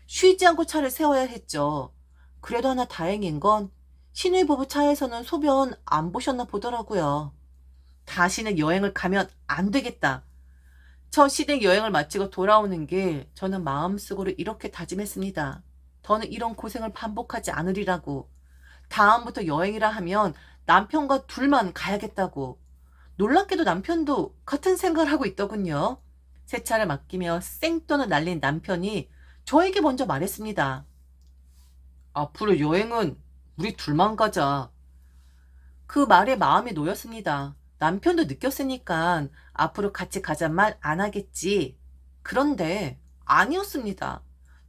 쉬지 않고 차를 세워야 했죠. 그래도 하나 다행인 건 신혼부부 차에서는 소변 안 보셨나 보더라고요. 다시는 여행을 가면 안 되겠다. 첫 시댁 여행을 마치고 돌아오는 길 저는 마음속으로 이렇게 다짐했습니다. 더는 이런 고생을 반복하지 않으리라고. 다음부터 여행이라 하면 남편과 둘만 가야겠다고. 놀랍게도 남편도 같은 생각을 하고 있더군요. 새 차를 맡기며 생돈을 날린 남편이 저에게 먼저 말했습니다. 앞으로 여행은 우리 둘만 가자. 그 말에 마음이 놓였습니다. 남편도 느꼈으니까 앞으로 같이 가자 말 안 하겠지. 그런데 아니었습니다.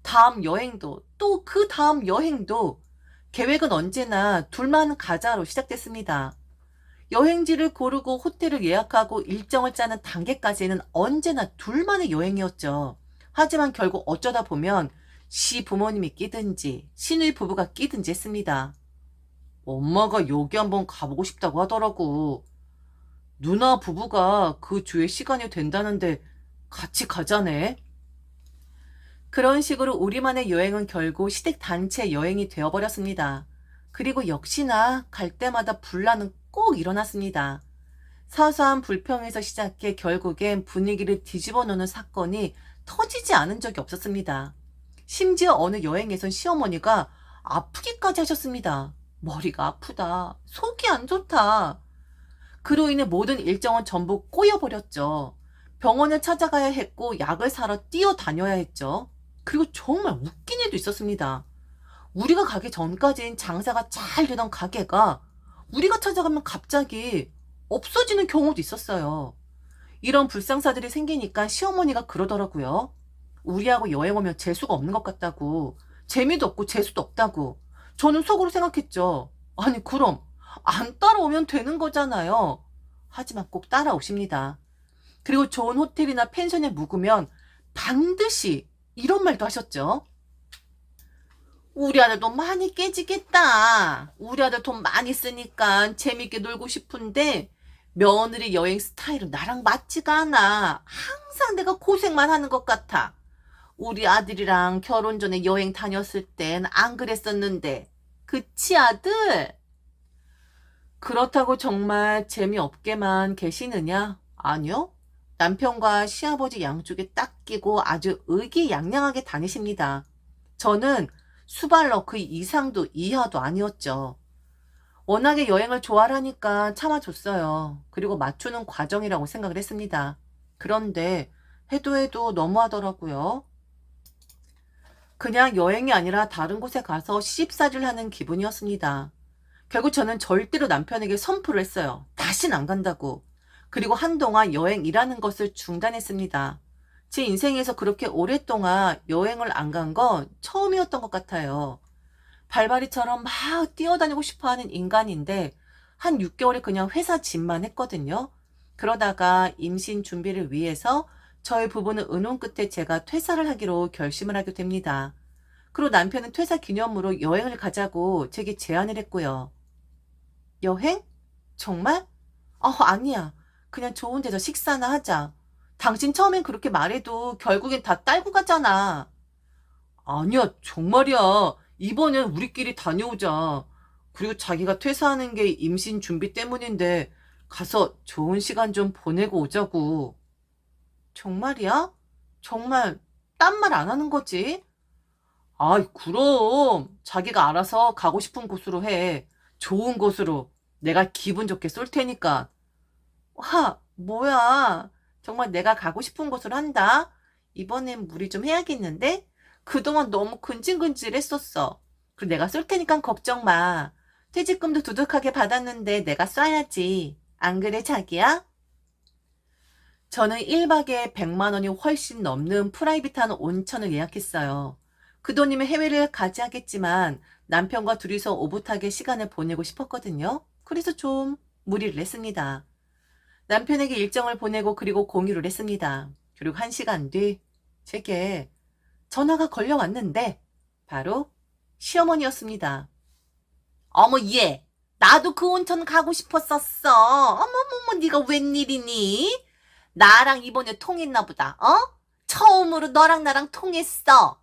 다음 여행도 또 그 다음 여행도 계획은 언제나 둘만 가자로 시작됐습니다. 여행지를 고르고 호텔을 예약하고 일정을 짜는 단계까지는 언제나 둘만의 여행이었죠. 하지만 결국 어쩌다 보면 시부모님이 끼든지 시누이 부부가 끼든지 했습니다. 엄마가 여기 한번 가보고 싶다고 하더라고. 누나 부부가 그 주에 시간이 된다는데 같이 가자네. 그런 식으로 우리만의 여행은 결국 시댁 단체 여행이 되어버렸습니다. 그리고 역시나 갈 때마다 분란은 꼭 일어났습니다. 사소한 불평에서 시작해 결국엔 분위기를 뒤집어 놓는 사건이 터지지 않은 적이 없었습니다. 심지어 어느 여행에선 시어머니가 아프기까지 하셨습니다. 머리가 아프다. 속이 안 좋다. 그로 인해 모든 일정은 전부 꼬여버렸죠. 병원을 찾아가야 했고 약을 사러 뛰어다녀야 했죠. 그리고 정말 웃긴 일도 있었습니다. 우리가 가기 전까진 장사가 잘 되던 가게가 우리가 찾아가면 갑자기 없어지는 경우도 있었어요. 이런 불상사들이 생기니까 시어머니가 그러더라고요. 우리하고 여행 오면 재수가 없는 것 같다고. 재미도 없고 재수도 없다고. 저는 속으로 생각했죠. 아니 그럼 안 따라오면 되는 거잖아요. 하지만 꼭 따라오십니다. 그리고 좋은 호텔이나 펜션에 묵으면 반드시 이런 말도 하셨죠. 우리 아들 돈 많이 깨지겠다. 우리 아들 돈 많이 쓰니까 재밌게 놀고 싶은데 며느리 여행 스타일은 나랑 맞지가 않아. 항상 내가 고생만 하는 것 같아. 우리 아들이랑 결혼 전에 여행 다녔을 땐 안 그랬었는데. 그치 아들? 그렇다고 정말 재미없게만 계시느냐? 아니요. 남편과 시아버지 양쪽에 딱 끼고 아주 의기양양하게 다니십니다. 저는 수발러 그 이상도 이하도 아니었죠. 워낙에 여행을 좋아하니까 참아줬어요. 그리고 맞추는 과정이라고 생각을 했습니다. 그런데 해도 너무하더라고요. 그냥 여행이 아니라 다른 곳에 가서 시집살이를 하는 기분이었습니다. 결국 저는 절대로 남편에게 선포를 했어요. 다신 안 간다고. 그리고 한동안 여행이라는 것을 중단했습니다. 제 인생에서 그렇게 오랫동안 여행을 안 간 건 처음이었던 것 같아요. 발바리처럼 막 뛰어다니고 싶어하는 인간인데 한 6개월에 그냥 회사 집만 했거든요. 그러다가 임신 준비를 위해서 저희 부부는 의논 끝에 제가 퇴사를 하기로 결심을 하게 됩니다. 그리고 남편은 퇴사 기념으로 여행을 가자고 제게 제안을 했고요. 여행? 정말? 아니야. 그냥 좋은 데서 식사나 하자. 당신 처음엔 그렇게 말해도 결국엔 다 딸고 가잖아. 아니야, 정말이야. 이번엔 우리끼리 다녀오자. 그리고 자기가 퇴사하는 게 임신 준비 때문인데 가서 좋은 시간 좀 보내고 오자고. 정말이야? 정말 딴 말 안 하는 거지? 아이, 그럼 자기가 알아서 가고 싶은 곳으로 해. 좋은 곳으로. 내가 기분 좋게 쏠 테니까. 와, 뭐야. 정말 내가 가고 싶은 곳으로 한다. 이번엔 무리 좀 해야겠는데? 그동안 너무 근질근질했었어. 그리고 내가 쏠 테니까 걱정 마. 퇴직금도 두둑하게 받았는데 내가 쏴야지. 안 그래, 자기야? 저는 1박에 100만 원이 훨씬 넘는 프라이빗한 온천을 예약했어요. 그 돈이면 해외를 가지 하겠지만 남편과 둘이서 오붓하게 시간을 보내고 싶었거든요. 그래서 좀 무리를 했습니다. 남편에게 일정을 보내고 그리고 공유를 했습니다. 그리고 1시간 뒤 제게 전화가 걸려왔는데 바로 시어머니였습니다. 어머 얘, 나도 그 온천 가고 싶었었어. 어머머머 네가 웬일이니? 나랑 이번에 통했나 보다. 처음으로 너랑 나랑 통했어.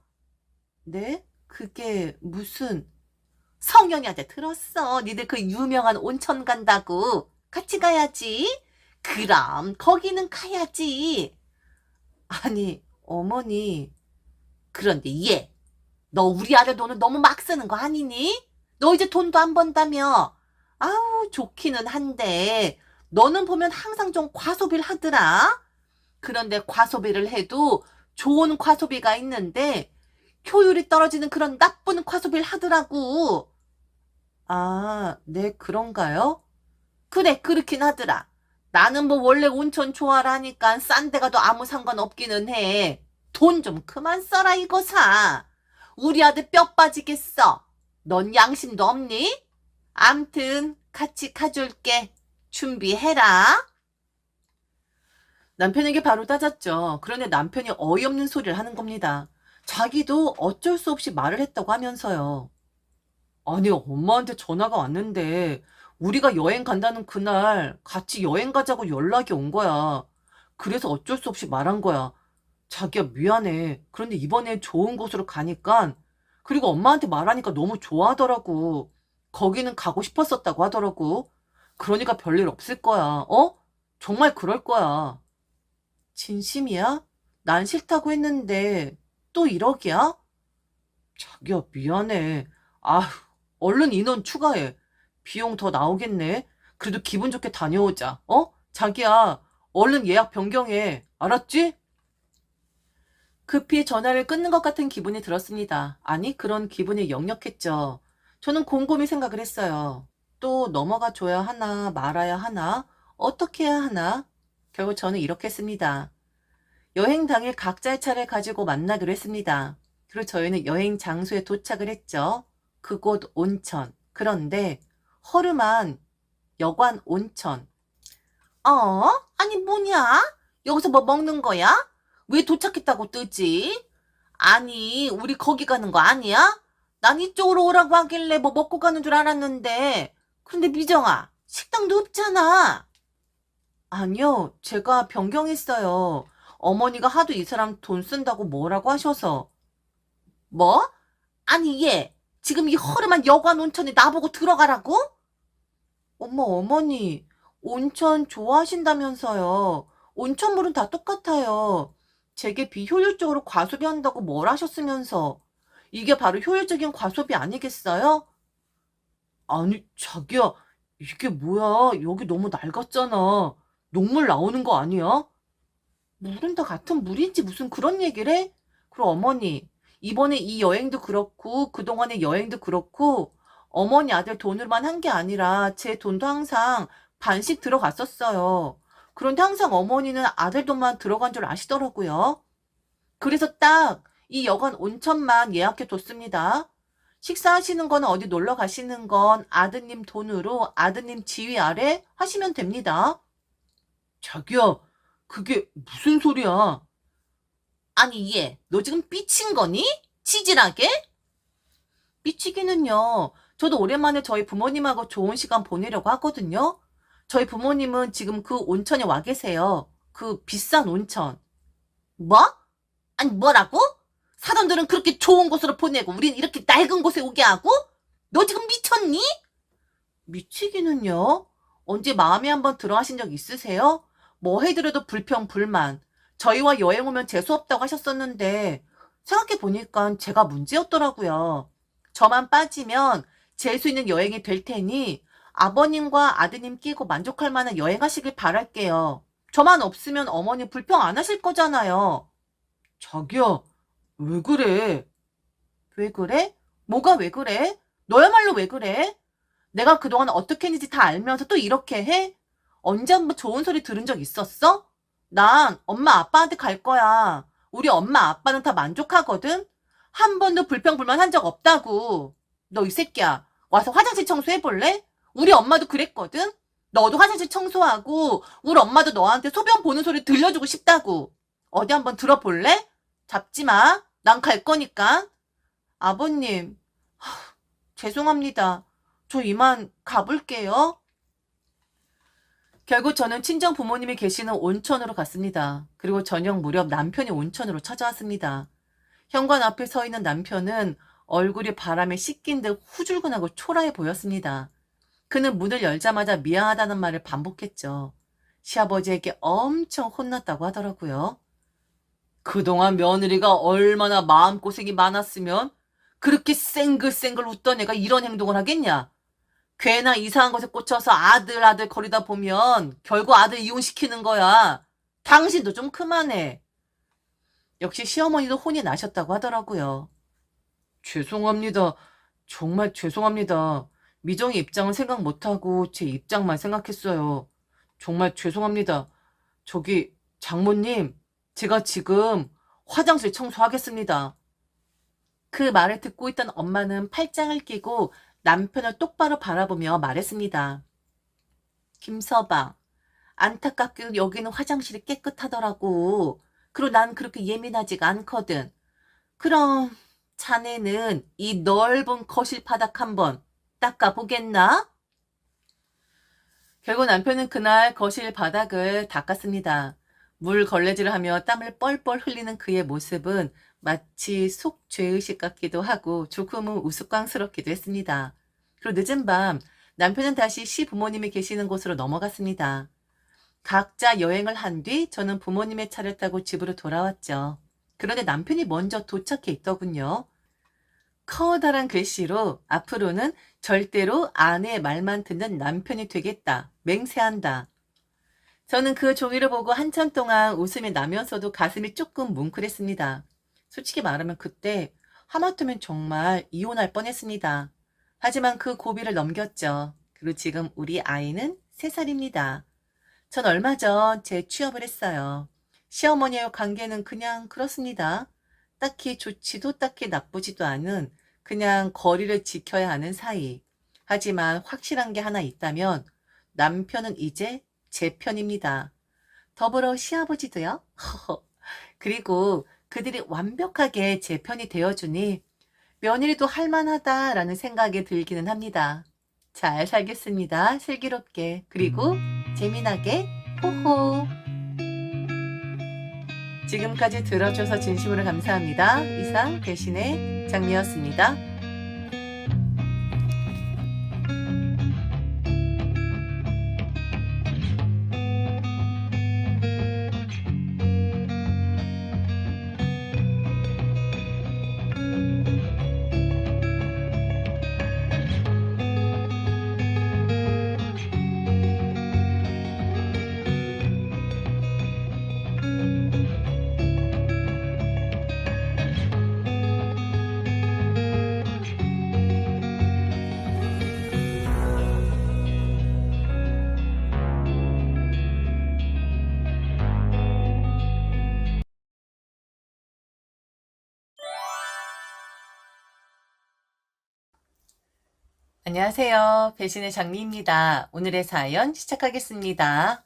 네? 그게 무슨... 성현이한테 들었어. 니들 그 유명한 온천 간다고. 같이 가야지. 그럼 거기는 가야지. 아니, 어머니. 그런데 얘, 너 우리 아들 돈을 너무 막 쓰는 거 아니니? 너 이제 돈도 안 번다며. 아우, 좋기는 한데 너는 보면 항상 좀 과소비를 하더라. 그런데 과소비를 해도 좋은 과소비가 있는데 효율이 떨어지는 그런 나쁜 과소비를 하더라고. 아, 네, 그런가요? 그래, 그렇긴 하더라. 나는 뭐 원래 온천 좋아라니까 싼 데 가도 아무 상관없기는 해. 돈 좀 그만 써라 이거사. 우리 아들 뼈 빠지겠어. 넌 양심도 없니? 암튼 같이 가줄게. 준비해라. 남편에게 바로 따졌죠. 그런데 남편이 어이없는 소리를 하는 겁니다. 자기도 어쩔 수 없이 말을 했다고 하면서요. 아니, 엄마한테 전화가 왔는데 우리가 여행 간다는 그날 같이 여행 가자고 연락이 온 거야. 그래서 어쩔 수 없이 말한 거야. 자기야, 미안해. 그런데 이번에 좋은 곳으로 가니까, 그리고 엄마한테 말하니까 너무 좋아하더라고. 거기는 가고 싶었었다고 하더라고. 그러니까 별일 없을 거야. 정말 그럴 거야. 진심이야? 난 싫다고 했는데 또 이러기야? 자기야, 미안해. 아휴, 얼른 인원 추가해. 비용 더 나오겠네. 그래도 기분 좋게 다녀오자. 자기야, 얼른 예약 변경해. 알았지? 급히 전화를 끊는 것 같은 기분이 들었습니다. 아니, 그런 기분이 역력했죠. 저는 곰곰이 생각을 했어요. 또 넘어가 줘야 하나, 말아야 하나, 어떻게 해야 하나? 결국 저는 이렇게 했습니다. 여행 당일 각자의 차를 가지고 만나기로 했습니다. 그리고 저희는 여행 장소에 도착을 했죠. 그곳 온천. 그런데 허름한 여관 온천. 아니 뭐냐? 여기서 뭐 먹는 거야? 왜 도착했다고 뜨지? 아니, 우리 거기 가는 거 아니야? 난 이쪽으로 오라고 하길래 뭐 먹고 가는 줄 알았는데. 그런데 미정아, 식당도 없잖아. 아니요, 제가 변경했어요. 어머니가 하도 이 사람 돈 쓴다고 뭐라고 하셔서. 뭐? 아니 얘, 지금 이 허름한 여관 온천에 나보고 들어가라고? 어머니, 온천 좋아하신다면서요. 온천물은 다 똑같아요. 제게 비효율적으로 과소비한다고 뭘 하셨으면서. 이게 바로 효율적인 과소비 아니겠어요? 아니, 자기야, 이게 뭐야. 여기 너무 낡았잖아. 녹물 나오는 거 아니야? 물은 다 같은 물인지 무슨 그런 얘기를 해? 그럼 어머니, 이번에 이 여행도 그렇고 그동안의 여행도 그렇고 어머니 아들 돈으로만 한 게 아니라 제 돈도 항상 반씩 들어갔었어요. 그런데 항상 어머니는 아들 돈만 들어간 줄 아시더라고요. 그래서 딱 이 여관 온천만 예약해 뒀습니다. 식사하시는 거나 어디 놀러 가시는 건 아드님 돈으로 아드님 지휘 아래 하시면 됩니다. 자기야, 그게 무슨 소리야? 아니 얘, 너 지금 삐친 거니? 치질하게? 삐치기는요. 저도 오랜만에 저희 부모님하고 좋은 시간 보내려고 하거든요. 저희 부모님은 지금 그 온천에 와 계세요. 그 비싼 온천. 뭐? 아니, 뭐라고? 사람들은 그렇게 좋은 곳으로 보내고 우린 이렇게 낡은 곳에 오게 하고? 너 지금 미쳤니? 미치기는요? 언제 마음에 한번 들어 하신 적 있으세요? 뭐 해드려도 불평, 불만. 저희와 여행 오면 재수없다고 하셨었는데, 생각해보니까 제가 문제였더라고요. 저만 빠지면 재수 있는 여행이 될 테니, 아버님과 아드님 끼고 만족할 만한 여행하시길 바랄게요. 저만 없으면 어머니 불평 안 하실 거잖아요. 자기야, 왜 그래? 왜 그래? 뭐가 왜 그래? 너야말로 왜 그래? 내가 그동안 어떻게 했는지 다 알면서 또 이렇게 해? 언제 한번 좋은 소리 들은 적 있었어? 난 엄마 아빠한테 갈 거야. 우리 엄마 아빠는 다 만족하거든? 한 번도 불평불만 한 적 없다고. 너 이 새끼야. 와서 화장실 청소해볼래? 우리 엄마도 그랬거든? 너도 화장실 청소하고 우리 엄마도 너한테 소변 보는 소리 들려주고 싶다고. 어디 한번 들어볼래? 잡지 마. 난 갈 거니까. 아버님, 죄송합니다. 저 이만 가볼게요. 결국 저는 친정 부모님이 계시는 온천으로 갔습니다. 그리고 저녁 무렵 남편이 온천으로 찾아왔습니다. 현관 앞에 서 있는 남편은 얼굴이 바람에 씻긴 듯 후줄근하고 초라해 보였습니다. 그는 문을 열자마자 미안하다는 말을 반복했죠. 시아버지에게 엄청 혼났다고 하더라고요. 그동안 며느리가 얼마나 마음고생이 많았으면 그렇게 쌩글쌩글 웃던 애가 이런 행동을 하겠냐? 괜나 이상한 것에 꽂혀서 아들 거리다 보면 결국 아들 이혼시키는 거야. 당신도 좀 그만해. 역시 시어머니도 혼이 나셨다고 하더라고요. 죄송합니다. 정말 죄송합니다. 미정의 입장은 생각 못하고 제 입장만 생각했어요. 정말 죄송합니다. 저기 장모님, 제가 지금 화장실 청소하겠습니다. 그 말을 듣고 있던 엄마는 팔짱을 끼고 남편을 똑바로 바라보며 말했습니다. 김서방, 안타깝게도 여기는 화장실이 깨끗하더라고. 그리고 난 그렇게 예민하지가 않거든. 그럼 자네는 이 넓은 거실 바닥 한번 닦아보겠나? 결국 남편은 그날 거실 바닥을 닦았습니다. 물 걸레질을 하며 땀을 뻘뻘 흘리는 그의 모습은 마치 속죄의식 같기도 하고 조금은 우스꽝스럽기도 했습니다. 그리고 늦은 밤 남편은 다시 시부모님이 계시는 곳으로 넘어갔습니다. 각자 여행을 한 뒤 저는 부모님의 차를 타고 집으로 돌아왔죠. 그런데 남편이 먼저 도착해 있더군요. 커다란 글씨로 앞으로는 절대로 아내의 말만 듣는 남편이 되겠다. 맹세한다. 저는 그 종이를 보고 한참 동안 웃음이 나면서도 가슴이 조금 뭉클했습니다. 솔직히 말하면 그때 하마터면 정말 이혼할 뻔했습니다. 하지만 그 고비를 넘겼죠. 그리고 지금 우리 아이는 3살입니다. 전 얼마 전 재취업을 했어요. 시어머니와의 관계는 그냥 그렇습니다. 딱히 좋지도 딱히 나쁘지도 않은 그냥 거리를 지켜야 하는 사이. 하지만 확실한 게 하나 있다면 남편은 이제 제 편입니다. 더불어 시아버지도요. 그리고 그들이 완벽하게 제 편이 되어주니 며느리도 할만하다라는 생각이 들기는 합니다. 잘 살겠습니다. 슬기롭게. 그리고 재미나게. 호호. 지금까지 들어줘서 진심으로 감사합니다. 이상 배신의 장미였습니다. 안녕하세요. 배신의 장미입니다. 오늘의 사연 시작하겠습니다.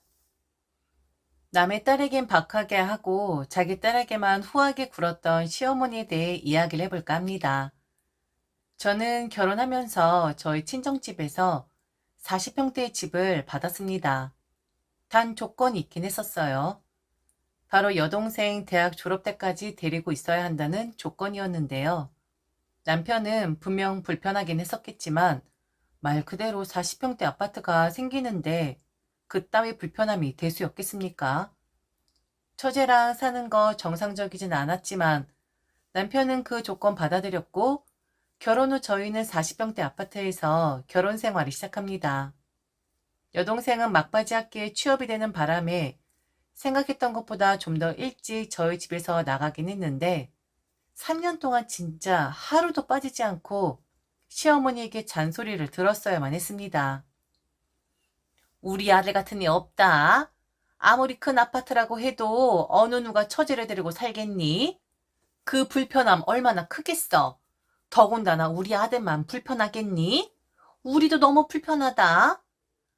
남의 딸에겐 박하게 하고 자기 딸에게만 후하게 굴었던 시어머니에 대해 이야기를 해볼까 합니다. 저는 결혼하면서 저희 친정집에서 40평대의 집을 받았습니다. 단 조건이 있긴 했었어요. 바로 여동생 대학 졸업 때까지 데리고 있어야 한다는 조건이었는데요. 남편은 분명 불편하긴 했었겠지만 말 그대로 40평대 아파트가 생기는데 그따위 불편함이 대수였겠습니까? 처제랑 사는 거 정상적이진 않았지만 남편은 그 조건 받아들였고 결혼 후 저희는 40평대 아파트에서 결혼 생활을 시작합니다. 여동생은 막바지 학기에 취업이 되는 바람에 생각했던 것보다 좀 더 일찍 저희 집에서 나가긴 했는데 3년 동안 진짜 하루도 빠지지 않고 시어머니에게 잔소리를 들었어야만 했습니다. 우리 아들 같은 애 없다. 아무리 큰 아파트라고 해도 어느 누가 처제를 데리고 살겠니? 그 불편함 얼마나 크겠어. 더군다나 우리 아들만 불편하겠니? 우리도 너무 불편하다.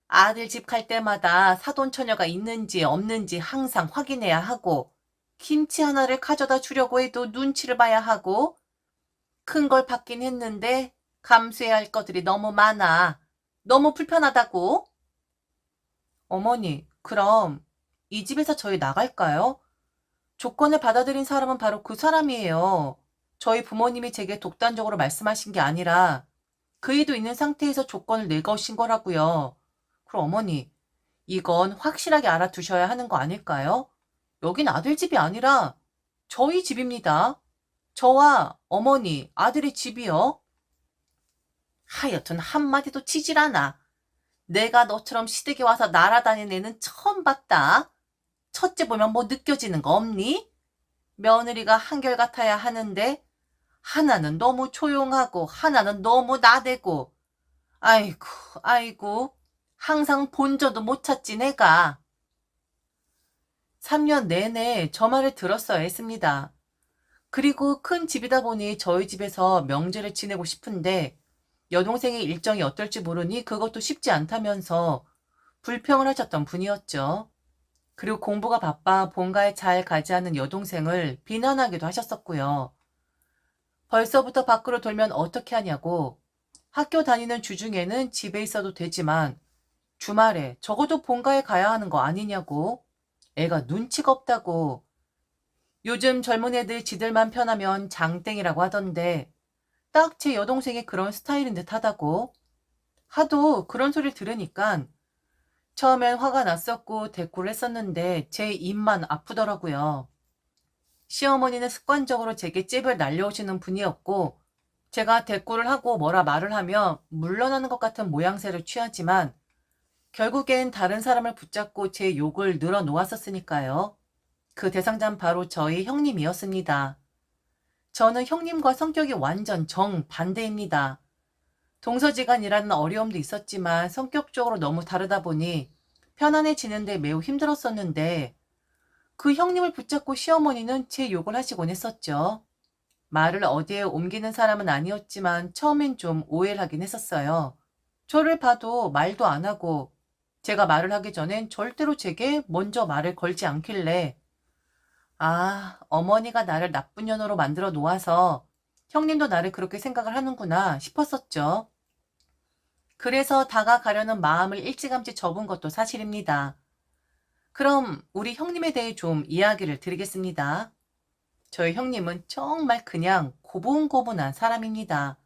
아들 집 갈 때마다 사돈처녀가 있는지 없는지 항상 확인해야 하고 김치 하나를 가져다 주려고 해도 눈치를 봐야 하고 큰 걸 받긴 했는데 감수해야 할 것들이 너무 많아. 너무 불편하다고. 어머니, 그럼 이 집에서 저희 나갈까요? 조건을 받아들인 사람은 바로 그 사람이에요. 저희 부모님이 제게 독단적으로 말씀하신 게 아니라 그이도 있는 상태에서 조건을 내거신 거라고요. 그럼 어머니, 이건 확실하게 알아두셔야 하는 거 아닐까요? 여긴 아들 집이 아니라 저희 집입니다. 저와 어머니, 아들의 집이요. 하여튼 한마디도 치질 않아. 내가 너처럼 시댁에 와서 날아다니는 애는 처음 봤다. 첫째 보면 뭐 느껴지는 거 없니? 며느리가 한결같아야 하는데 하나는 너무 조용하고 하나는 너무 나대고 아이고 아이고 항상 본전도 못 찾지 내가. 3년 내내 저 말을 들었어야 했습니다. 그리고 큰 집이다 보니 저희 집에서 명절을 지내고 싶은데 여동생의 일정이 어떨지 모르니 그것도 쉽지 않다면서 불평을 하셨던 분이었죠. 그리고 공부가 바빠 본가에 잘 가지 않는 여동생을 비난하기도 하셨었고요. 벌써부터 밖으로 돌면 어떻게 하냐고 학교 다니는 주중에는 집에 있어도 되지만 주말에 적어도 본가에 가야 하는 거 아니냐고 애가 눈치가 없다고 요즘 젊은 애들 지들만 편하면 장땡이라고 하던데 딱 제 여동생이 그런 스타일인 듯 하다고 하도 그런 소리를 들으니까 처음엔 화가 났었고 대꾸를 했었는데 제 입만 아프더라고요. 시어머니는 습관적으로 제게 잽을 날려오시는 분이었고 제가 대꾸를 하고 뭐라 말을 하며 물러나는 것 같은 모양새를 취하지만 결국엔 다른 사람을 붙잡고 제 욕을 늘어놓았었으니까요. 그 대상자는 바로 저희 형님이었습니다. 저는 형님과 성격이 완전 정반대입니다. 동서지간이라는 어려움도 있었지만 성격적으로 너무 다르다 보니 편안해지는데 매우 힘들었었는데 그 형님을 붙잡고 시어머니는 제 욕을 하시곤 했었죠. 말을 어디에 옮기는 사람은 아니었지만 처음엔 좀 오해를 하긴 했었어요. 저를 봐도 말도 안 하고 제가 말을 하기 전엔 절대로 제게 먼저 말을 걸지 않길래 아, 어머니가 나를 나쁜 년으로 만들어 놓아서 형님도 나를 그렇게 생각을 하는구나 싶었었죠. 그래서 다가가려는 마음을 일찌감치 접은 것도 사실입니다. 그럼 우리 형님에 대해 좀 이야기를 드리겠습니다. 저희 형님은 정말 그냥 고분고분한 사람입니다.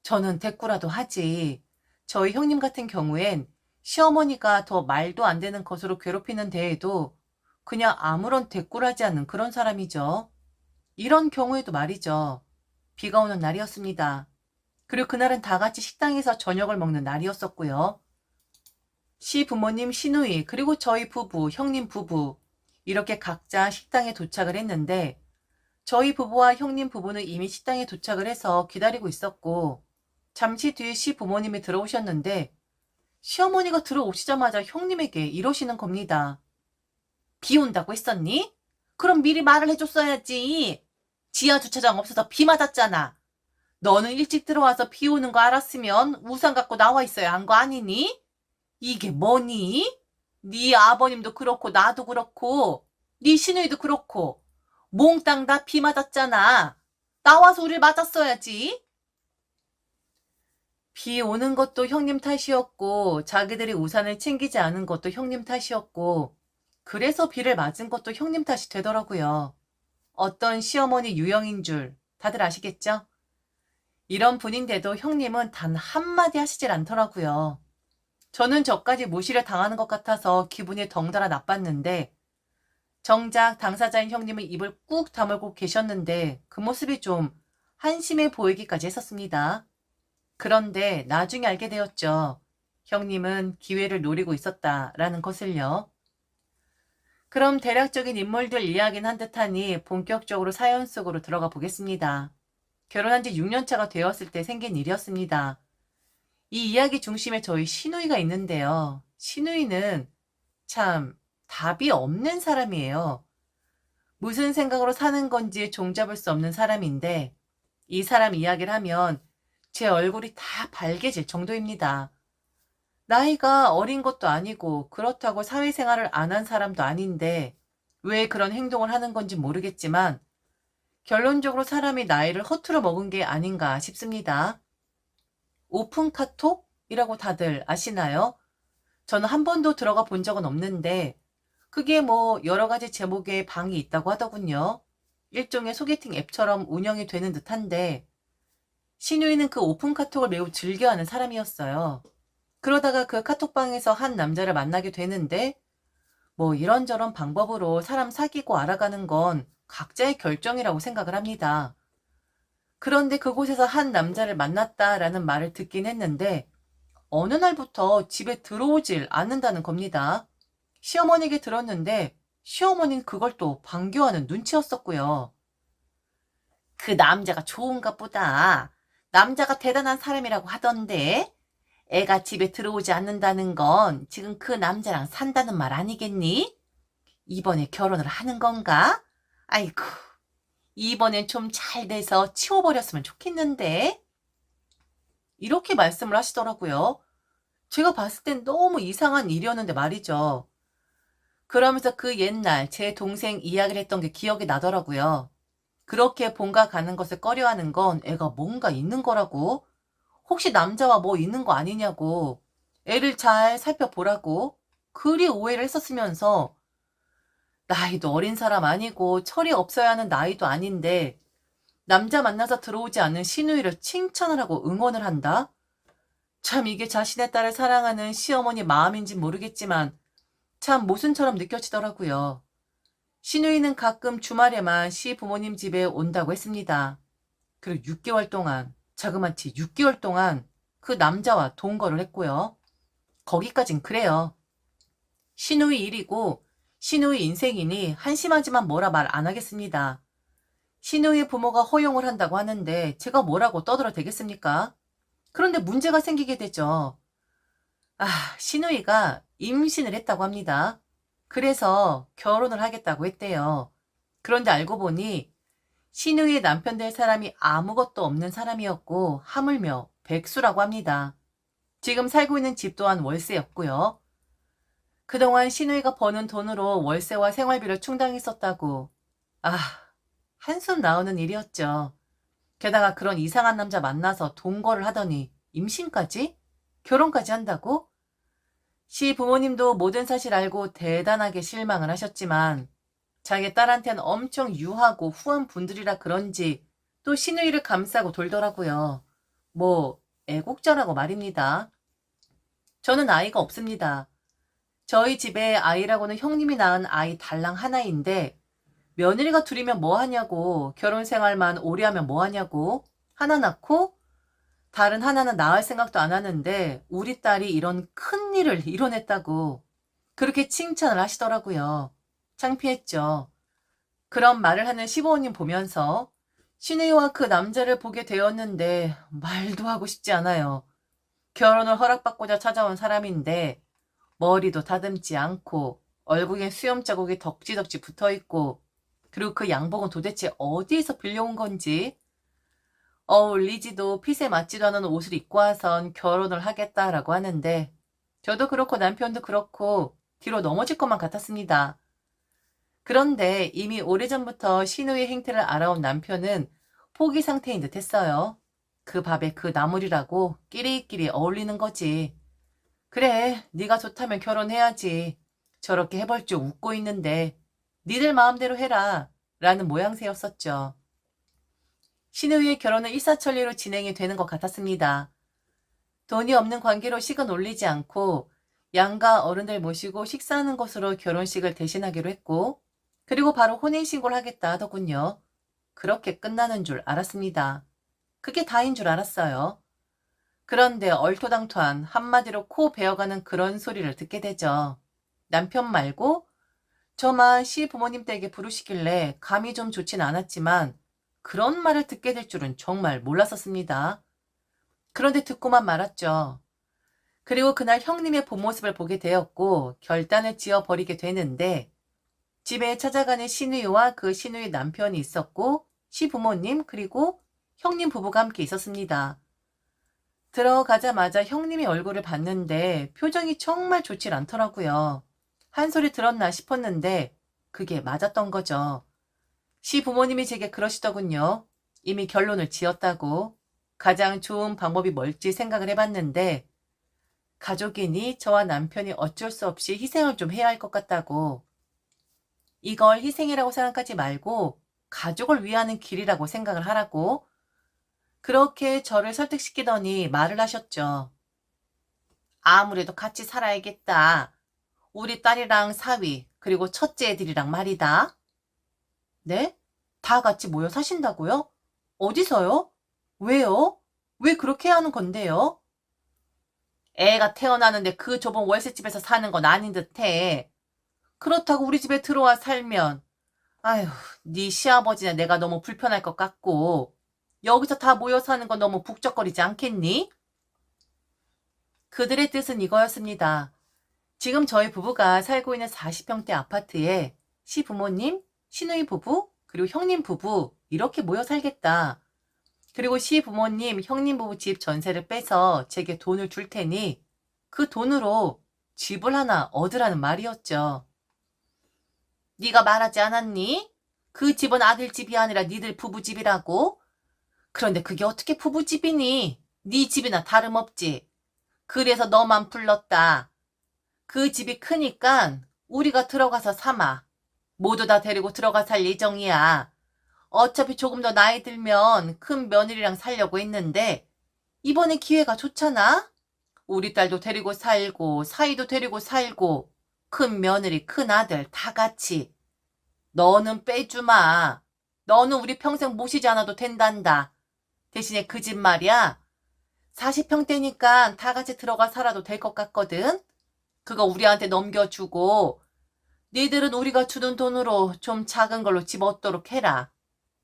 저는 대꾸라도 하지. 저희 형님 같은 경우엔 시어머니가 더 말도 안 되는 것으로 괴롭히는 데에도 그냥 아무런 대꾸를 하지 않는 그런 사람이죠. 이런 경우에도 말이죠. 비가 오는 날이었습니다. 그리고 그날은 다 같이 식당에서 저녁을 먹는 날이었었고요. 시부모님, 시누이, 그리고 저희 부부, 형님 부부 이렇게 각자 식당에 도착을 했는데 저희 부부와 형님 부부는 이미 식당에 도착을 해서 기다리고 있었고 잠시 뒤에 시부모님이 들어오셨는데 시어머니가 들어오시자마자 형님에게 이러시는 겁니다. 비 온다고 했었니? 그럼 미리 말을 해줬어야지. 지하 주차장 없어서 비 맞았잖아. 너는 일찍 들어와서 비 오는 거 알았으면 우산 갖고 나와 있어야 한 거 아니니? 이게 뭐니? 네 아버님도 그렇고 나도 그렇고 네 시누이도 그렇고 몽땅 다 비 맞았잖아. 나와서 우릴 맞았어야지. 비 오는 것도 형님 탓이었고, 자기들이 우산을 챙기지 않은 것도 형님 탓이었고, 그래서 비를 맞은 것도 형님 탓이 되더라고요. 어떤 시어머니 유형인 줄 다들 아시겠죠? 이런 분인데도 형님은 단 한마디 하시질 않더라고요. 저는 저까지 무시를 당하는 것 같아서 기분이 덩달아 나빴는데, 정작 당사자인 형님은 입을 꾹 다물고 계셨는데 그 모습이 좀 한심해 보이기까지 했었습니다. 그런데 나중에 알게 되었죠. 형님은 기회를 노리고 있었다라는 것을요. 그럼 대략적인 인물들 이야기는 한 듯하니 본격적으로 사연 속으로 들어가 보겠습니다. 결혼한 지 6년 차가 되었을 때 생긴 일이었습니다. 이 이야기 중심에 저희 시누이가 있는데요. 시누이는 참 답이 없는 사람이에요. 무슨 생각으로 사는 건지 종잡을 수 없는 사람인데 이 사람 이야기를 하면 제 얼굴이 다 밝아질 정도입니다. 나이가 어린 것도 아니고 그렇다고 사회생활을 안 한 사람도 아닌데 왜 그런 행동을 하는 건지 모르겠지만 결론적으로 사람이 나이를 허투루 먹은 게 아닌가 싶습니다. 오픈 카톡이라고 다들 아시나요? 저는 한 번도 들어가 본 적은 없는데 그게 뭐 여러 가지 제목의 방이 있다고 하더군요. 일종의 소개팅 앱처럼 운영이 되는 듯한데 신유이는 그 오픈 카톡을 매우 즐겨하는 사람이었어요. 그러다가 그 카톡방에서 한 남자를 만나게 되는데 뭐 이런저런 방법으로 사람 사귀고 알아가는 건 각자의 결정이라고 생각을 합니다. 그런데 그곳에서 한 남자를 만났다라는 말을 듣긴 했는데 어느 날부터 집에 들어오질 않는다는 겁니다. 시어머니에게 들었는데 시어머니는 그걸 또 반겨하는 눈치였었고요. 그 남자가 좋은가 보다. 남자가 대단한 사람이라고 하던데 애가 집에 들어오지 않는다는 건 지금 그 남자랑 산다는 말 아니겠니? 이번에 결혼을 하는 건가? 아이고, 이번엔 좀 잘 돼서 치워버렸으면 좋겠는데. 이렇게 말씀을 하시더라고요. 제가 봤을 땐 너무 이상한 일이었는데 말이죠. 그러면서 그 옛날 제 동생 이야기를 했던 게 기억이 나더라고요. 그렇게 본가 가는 것을 꺼려하는 건 애가 뭔가 있는 거라고. 혹시 남자와 뭐 있는 거 아니냐고. 애를 잘 살펴보라고. 그리 오해를 했었으면서 나이도 어린 사람 아니고 철이 없어야 하는 나이도 아닌데 남자 만나서 들어오지 않는 시누이를 칭찬을 하고 응원을 한다? 참 이게 자신의 딸을 사랑하는 시어머니 마음인지 모르겠지만 참 모순처럼 느껴지더라고요. 시누이는 가끔 주말에만 시부모님 집에 온다고 했습니다. 그리고 6개월 동안, 자그마치 6개월 동안 그 남자와 동거를 했고요. 거기까진 그래요. 시누이 일이고 시누이 인생이니 한심하지만 뭐라 말 안 하겠습니다. 시누이 부모가 허용을 한다고 하는데 제가 뭐라고 떠들어 대겠습니까? 그런데 문제가 생기게 되죠. 아, 시누이가 임신을 했다고 합니다. 그래서 결혼을 하겠다고 했대요. 그런데 알고 보니 시누이의 남편 될 사람이 아무것도 없는 사람이었고 하물며 백수라고 합니다. 지금 살고 있는 집 또한 월세였고요. 그동안 시누이가 버는 돈으로 월세와 생활비를 충당했었다고. 아, 한숨 나오는 일이었죠. 게다가 그런 이상한 남자 만나서 동거를 하더니 임신까지? 결혼까지 한다고? 시 부모님도 모든 사실 알고 대단하게 실망을 하셨지만 자기 딸한테는 엄청 유하고 후한 분들이라 그런지 또 시누이를 감싸고 돌더라고요. 뭐 애국자라고 말입니다. 저는 아이가 없습니다. 저희 집에 아이라고는 형님이 낳은 아이 달랑 하나인데 며느리가 둘이면 뭐하냐고, 결혼 생활만 오래 하면 뭐하냐고, 하나 낳고 다른 하나는 낳을 생각도 안 하는데 우리 딸이 이런 큰 일을 이뤄냈다고 그렇게 칭찬을 하시더라고요. 창피했죠. 그런 말을 하는 시부모님 보면서 시누이와 그 남자를 보게 되었는데 말도 하고 싶지 않아요. 결혼을 허락받고자 찾아온 사람인데 머리도 다듬지 않고 얼굴에 수염 자국이 덕지덕지 붙어있고 그리고 그 양복은 도대체 어디에서 빌려온 건지 어울리지도 핏에 맞지도 않은 옷을 입고 와선 결혼을 하겠다라고 하는데 저도 그렇고 남편도 그렇고 뒤로 넘어질 것만 같았습니다. 그런데 이미 오래전부터 시누이의 행태를 알아온 남편은 포기 상태인 듯 했어요. 그 밥에 그 나물이라고 끼리끼리 어울리는 거지. 그래, 네가 좋다면 결혼해야지. 저렇게 해볼 줄 웃고 있는데 니들 마음대로 해라. 라는 모양새였었죠. 신우이의 결혼은 일사천리로 진행이 되는 것 같았습니다. 돈이 없는 관계로 식은 올리지 않고 양가 어른들 모시고 식사하는 것으로 결혼식을 대신하기로 했고, 그리고 바로 혼인신고를 하겠다 하더군요. 그렇게 끝나는 줄 알았습니다. 그게 다인 줄 알았어요. 그런데 얼토당토한 한마디로 코 베어가는 그런 소리를 듣게 되죠. 남편 말고 저만 시부모님 댁에 부르시길래 감이 좀 좋진 않았지만 그런 말을 듣게 될 줄은 정말 몰랐었습니다. 그런데 듣고만 말았죠. 그리고 그날 형님의 본 모습을 보게 되었고 결단을 지어버리게 되는데, 집에 찾아가는 신우이와 그 신우이 남편이 있었고 시부모님 그리고 형님 부부가 함께 있었습니다. 들어가자마자 형님의 얼굴을 봤는데 표정이 정말 좋질 않더라고요. 한 소리 들었나 싶었는데 그게 맞았던 거죠. 시부모님이 제게 그러시더군요. 이미 결론을 지었다고. 가장 좋은 방법이 뭘지 생각을 해봤는데 가족이니 저와 남편이 어쩔 수 없이 희생을 좀 해야 할 것 같다고. 이걸 희생이라고 생각하지 말고 가족을 위하는 길이라고 생각을 하라고. 그렇게 저를 설득시키더니 말을 하셨죠. 아무래도 같이 살아야겠다. 우리 딸이랑 사위, 그리고 첫째 애들이랑 말이다. 네? 다 같이 모여 사신다고요? 어디서요? 왜요? 왜 그렇게 해야 하는 건데요? 애가 태어나는데 그 좁은 월세집에서 사는 건 아닌 듯해. 그렇다고 우리 집에 들어와 살면, 아휴, 네 시아버지나 내가 너무 불편할 것 같고, 여기서 다 모여 사는 건 너무 북적거리지 않겠니? 그들의 뜻은 이거였습니다. 지금 저희 부부가 살고 있는 40평대 아파트에 시부모님, 시누이 부부, 그리고 형님 부부 이렇게 모여 살겠다. 그리고 시부모님, 형님 부부 집 전세를 빼서 제게 돈을 줄 테니 그 돈으로 집을 하나 얻으라는 말이었죠. 네가 말하지 않았니? 그 집은 아들 집이 아니라 니들 부부 집이라고? 그런데 그게 어떻게 부부 집이니? 네 집이나 다름없지. 그래서 너만 불렀다. 그 집이 크니까 우리가 들어가서 삼아. 모두 다 데리고 들어가 살 예정이야. 어차피 조금 더 나이 들면 큰 며느리랑 살려고 했는데 이번에 기회가 좋잖아? 우리 딸도 데리고 살고 사이도 데리고 살고 큰 며느리 큰 아들 다 같이. 너는 빼주마. 너는 우리 평생 모시지 않아도 된단다. 대신에 그 집 말이야. 40평대니까 다 같이 들어가 살아도 될 것 같거든. 그거 우리한테 넘겨주고 니들은 우리가 주는 돈으로 좀 작은 걸로 집 얻도록 해라.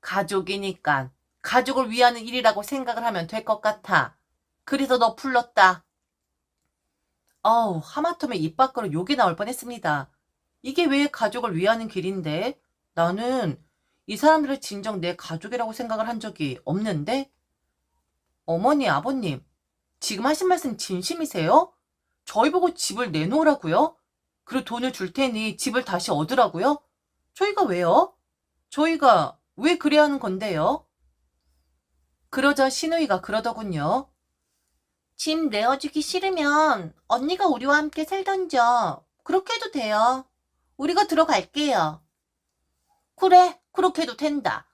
가족이니까 가족을 위하는 일이라고 생각을 하면 될 것 같아. 그래서 너 불렀다. 하마터면 입 밖으로 욕이 나올 뻔했습니다. 이게 왜 가족을 위하는 길인데? 나는 이 사람들을 진정 내 가족이라고 생각을 한 적이 없는데? 어머니, 아버님, 지금 하신 말씀 진심이세요? 저희 보고 집을 내놓으라고요? 그리고 돈을 줄 테니 집을 다시 얻으라고요? 저희가 왜요? 저희가 왜 그래야 하는 건데요? 그러자 신우이가 그러더군요. 집 내어주기 싫으면 언니가 우리와 함께 살던져. 그렇게 해도 돼요. 우리가 들어갈게요. 그래, 그렇게 해도 된다.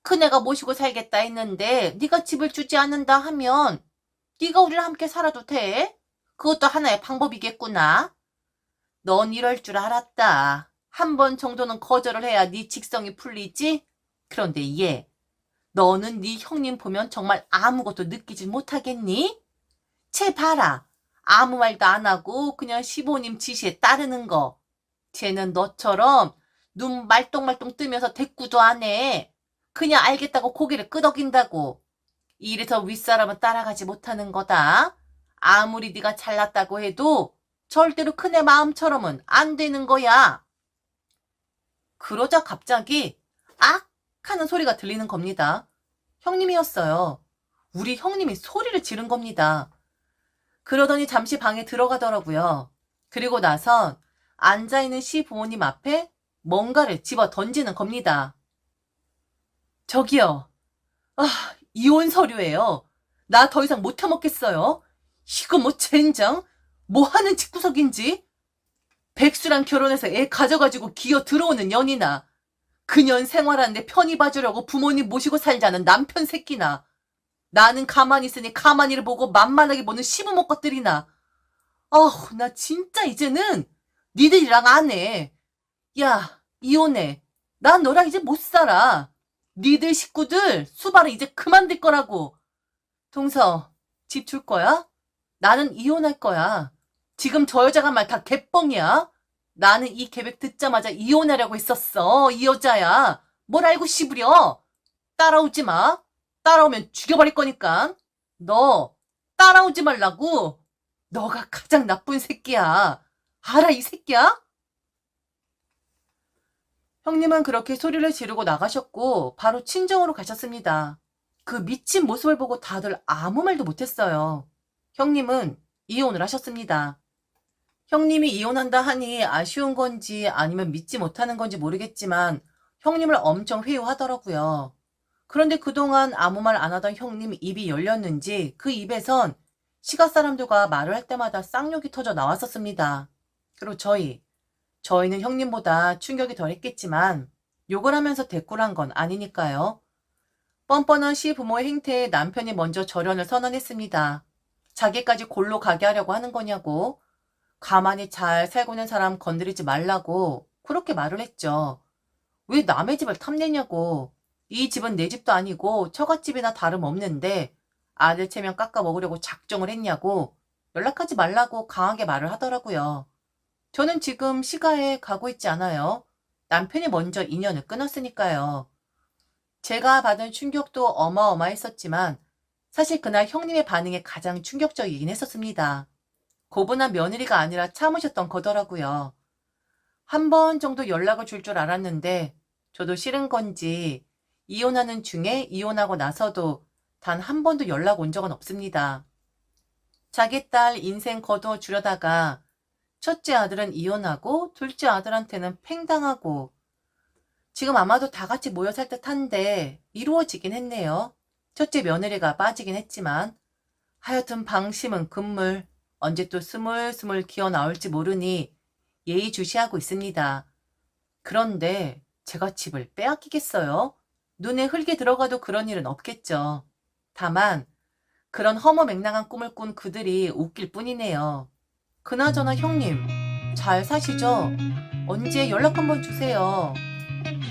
큰애가 모시고 살겠다 했는데 네가 집을 주지 않는다 하면 네가 우리랑 함께 살아도 돼. 그것도 하나의 방법이겠구나. 넌 이럴 줄 알았다. 한 번 정도는 거절을 해야 네 직성이 풀리지? 그런데 얘, 너는 네 형님 보면 정말 아무것도 느끼지 못하겠니? 쟤 봐라. 아무 말도 안 하고 그냥 시부모님 지시에 따르는 거. 쟤는 너처럼 눈 말똥말똥 뜨면서 대꾸도 안 해. 그냥 알겠다고 고개를 끄덕인다고. 이래서 윗사람은 따라가지 못하는 거다. 아무리 네가 잘났다고 해도 절대로 큰애 마음처럼은 안 되는 거야. 그러자 갑자기 악 하는 소리가 들리는 겁니다. 형님이었어요. 우리 형님이 소리를 지른 겁니다. 그러더니 잠시 방에 들어가더라고요. 그리고 나선 앉아있는 시부모님 앞에 뭔가를 집어 던지는 겁니다. 저기요. 이혼 서류예요. 나 더 이상 못 해먹겠어요. 이거 뭐 젠장? 뭐 하는 집구석인지? 백수랑 결혼해서 애 가져가지고 기어 들어오는 년이나 그년 생활하는데 편히 봐주려고 부모님 모시고 살자는 남편 새끼나 나는 가만히 있으니 가만히를 보고 만만하게 보는 시부모 것들이나 아우 나 진짜 이제는 니들이랑 안 해. 야 이혼해. 난 너랑 이제 못 살아. 니들 식구들 수발은 이제 그만둘 거라고. 동서 집 줄 거야? 나는 이혼할 거야. 지금 저 여자가 말 다 개뻥이야. 나는 이 계획 듣자마자 이혼하려고 했었어. 이 여자야. 뭘 알고 씨부려. 따라오지 마. 따라오면 죽여버릴 거니까. 너 따라오지 말라고. 너가 가장 나쁜 새끼야. 알아 이 새끼야? 형님은 그렇게 소리를 지르고 나가셨고 바로 친정으로 가셨습니다. 그 미친 모습을 보고 다들 아무 말도 못했어요. 형님은 이혼을 하셨습니다. 형님이 이혼한다 하니 아쉬운 건지 아니면 믿지 못하는 건지 모르겠지만 형님을 엄청 회유하더라고요. 그런데 그동안 아무 말 안 하던 형님 입이 열렸는지 그 입에선 시각 사람들과 말을 할 때마다 쌍욕이 터져 나왔었습니다. 그리고 저희는 형님보다 충격이 덜했겠지만 욕을 하면서 대꾸를 한 건 아니니까요. 뻔뻔한 시부모의 행태에 남편이 먼저 절연을 선언했습니다. 자기까지 골로 가게 하려고 하는 거냐고, 가만히 잘 살고 있는 사람 건드리지 말라고 그렇게 말을 했죠. 왜 남의 집을 탐내냐고. 이 집은 내 집도 아니고 처갓집이나 다름없는데 아들 체면 깎아 먹으려고 작정을 했냐고 연락하지 말라고 강하게 말을 하더라고요. 저는 지금 시가에 가고 있지 않아요. 남편이 먼저 인연을 끊었으니까요. 제가 받은 충격도 어마어마했었지만 사실 그날 형님의 반응이 가장 충격적이긴 했었습니다. 고분한 며느리가 아니라 참으셨던 거더라고요. 한 번 정도 연락을 줄 줄 알았는데 저도 싫은 건지 이혼하는 중에 이혼하고 나서도 단 한 번도 연락 온 적은 없습니다. 자기 딸 인생 거두어 주려다가 첫째 아들은 이혼하고 둘째 아들한테는 팽당하고 지금 아마도 다 같이 모여 살 듯한데 이루어지긴 했네요. 첫째 며느리가 빠지긴 했지만 하여튼 방심은 금물 언제 또 스물스물 기어 나올지 모르니 예의주시하고 있습니다. 그런데 제가 집을 빼앗기겠어요? 눈에 흙이 들어가도 그런 일은 없겠죠. 다만 그런 허무맹랑한 꿈을 꾼 그들이 웃길 뿐이네요. 그나저나 형님 잘 사시죠? 언제 연락 한번 주세요.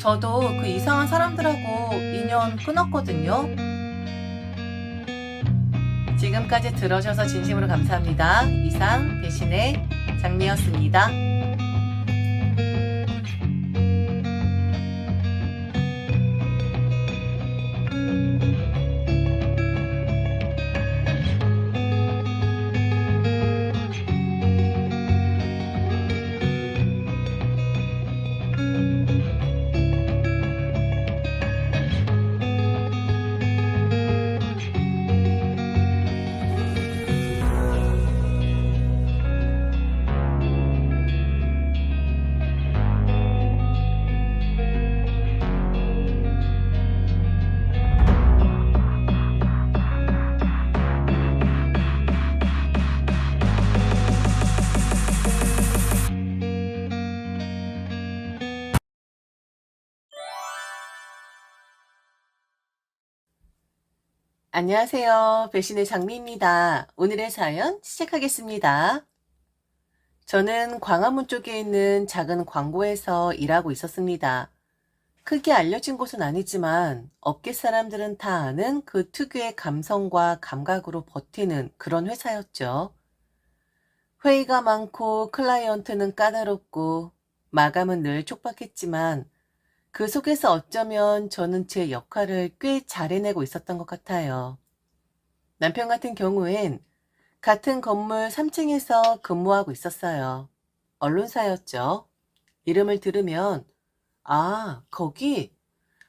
저도 그 이상한 사람들하고 인연 끊었거든요. 지금까지 들어주셔서 진심으로 감사합니다. 이상 배신의 장미였습니다. 안녕하세요. 배신의 장미입니다. 오늘의 사연 시작하겠습니다. 저는 광화문 쪽에 있는 작은 광고에서 일하고 있었습니다. 크게 알려진 곳은 아니지만 업계 사람들은 다 아는 그 특유의 감성과 감각으로 버티는 그런 회사였죠. 회의가 많고 클라이언트는 까다롭고 마감은 늘 촉박했지만 그 속에서 어쩌면 저는 제 역할을 꽤 잘 해내고 있었던 것 같아요. 남편 같은 경우엔 같은 건물 3층에서 근무하고 있었어요. 언론사였죠. 이름을 들으면 아, 거기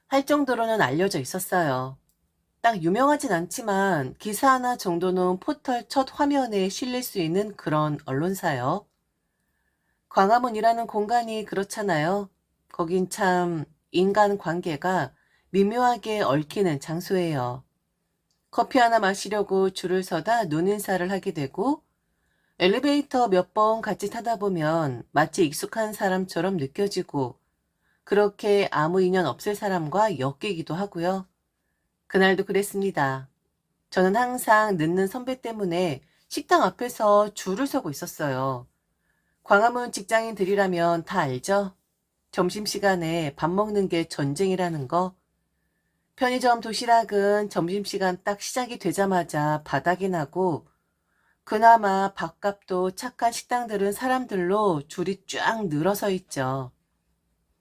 할 정도로는 알려져 있었어요. 딱 유명하진 않지만 기사 하나 정도는 포털 첫 화면에 실릴 수 있는 그런 언론사요. 광화문이라는 공간이 그렇잖아요. 거긴 참 인간 관계가 미묘하게 얽히는 장소예요. 커피 하나 마시려고 줄을 서다 눈인사를 하게 되고 엘리베이터 몇 번 같이 타다 보면 마치 익숙한 사람처럼 느껴지고 그렇게 아무 인연 없을 사람과 엮이기도 하고요. 그날도 그랬습니다. 저는 항상 늦는 선배 때문에 식당 앞에서 줄을 서고 있었어요. 광화문 직장인들이라면 다 알죠? 점심시간에 밥 먹는 게 전쟁이라는 거. 편의점 도시락은 점심시간 딱 시작이 되자마자 바닥이 나고 그나마 밥값도 착한 식당들은 사람들로 줄이 쫙 늘어서 있죠.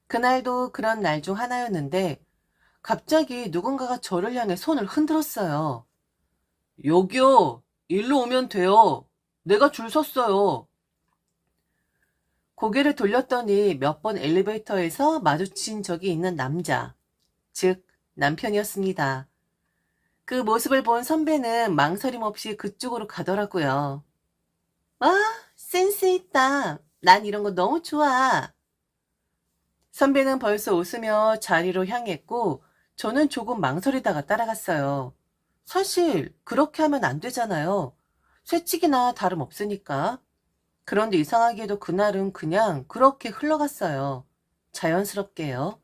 그날도 그런 날 중 하나였는데 갑자기 누군가가 저를 향해 손을 흔들었어요. 여기요. 일로 오면 돼요. 내가 줄 섰어요. 고개를 돌렸더니 몇 번 엘리베이터에서 마주친 적이 있는 남자, 즉 남편이었습니다. 그 모습을 본 선배는 망설임 없이 그쪽으로 가더라고요. 와, 센스 있다. 난 이런 거 너무 좋아. 선배는 벌써 웃으며 자리로 향했고 저는 조금 망설이다가 따라갔어요. 사실 그렇게 하면 안 되잖아요. 새치기나 다름없으니까. 그런데 이상하게도 그날은 그냥 그렇게 흘러갔어요. 자연스럽게요.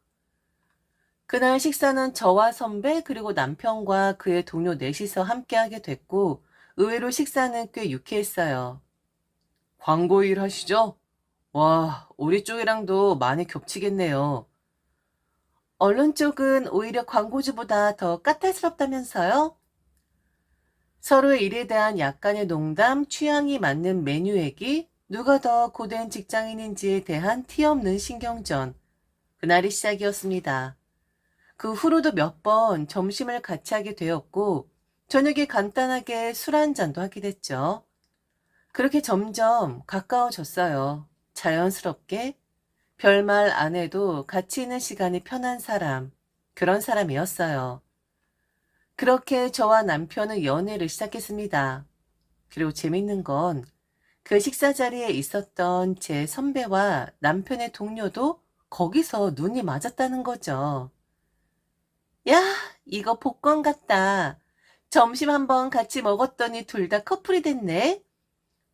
그날 식사는 저와 선배 그리고 남편과 그의 동료 넷이서 함께하게 됐고 의외로 식사는 꽤 유쾌했어요. 광고 일 하시죠? 와, 우리 쪽이랑도 많이 겹치겠네요. 언론 쪽은 오히려 광고주보다 더 까탈스럽다면서요? 서로의 일에 대한 약간의 농담, 취향이 맞는 메뉴 얘기, 누가 더 고된 직장인인지에 대한 티 없는 신경전. 그날이 시작이었습니다. 그 후로도 몇 번 점심을 같이 하게 되었고, 저녁에 간단하게 술 한 잔도 하게 됐죠. 그렇게 점점 가까워졌어요. 자연스럽게. 별말 안 해도 같이 있는 시간이 편한 사람. 그런 사람이었어요. 그렇게 저와 남편은 연애를 시작했습니다. 그리고 재밌는 건 그 식사 자리에 있었던 제 선배와 남편의 동료도 거기서 눈이 맞았다는 거죠. 야, 이거 복권 같다. 점심 한번 같이 먹었더니 둘 다 커플이 됐네.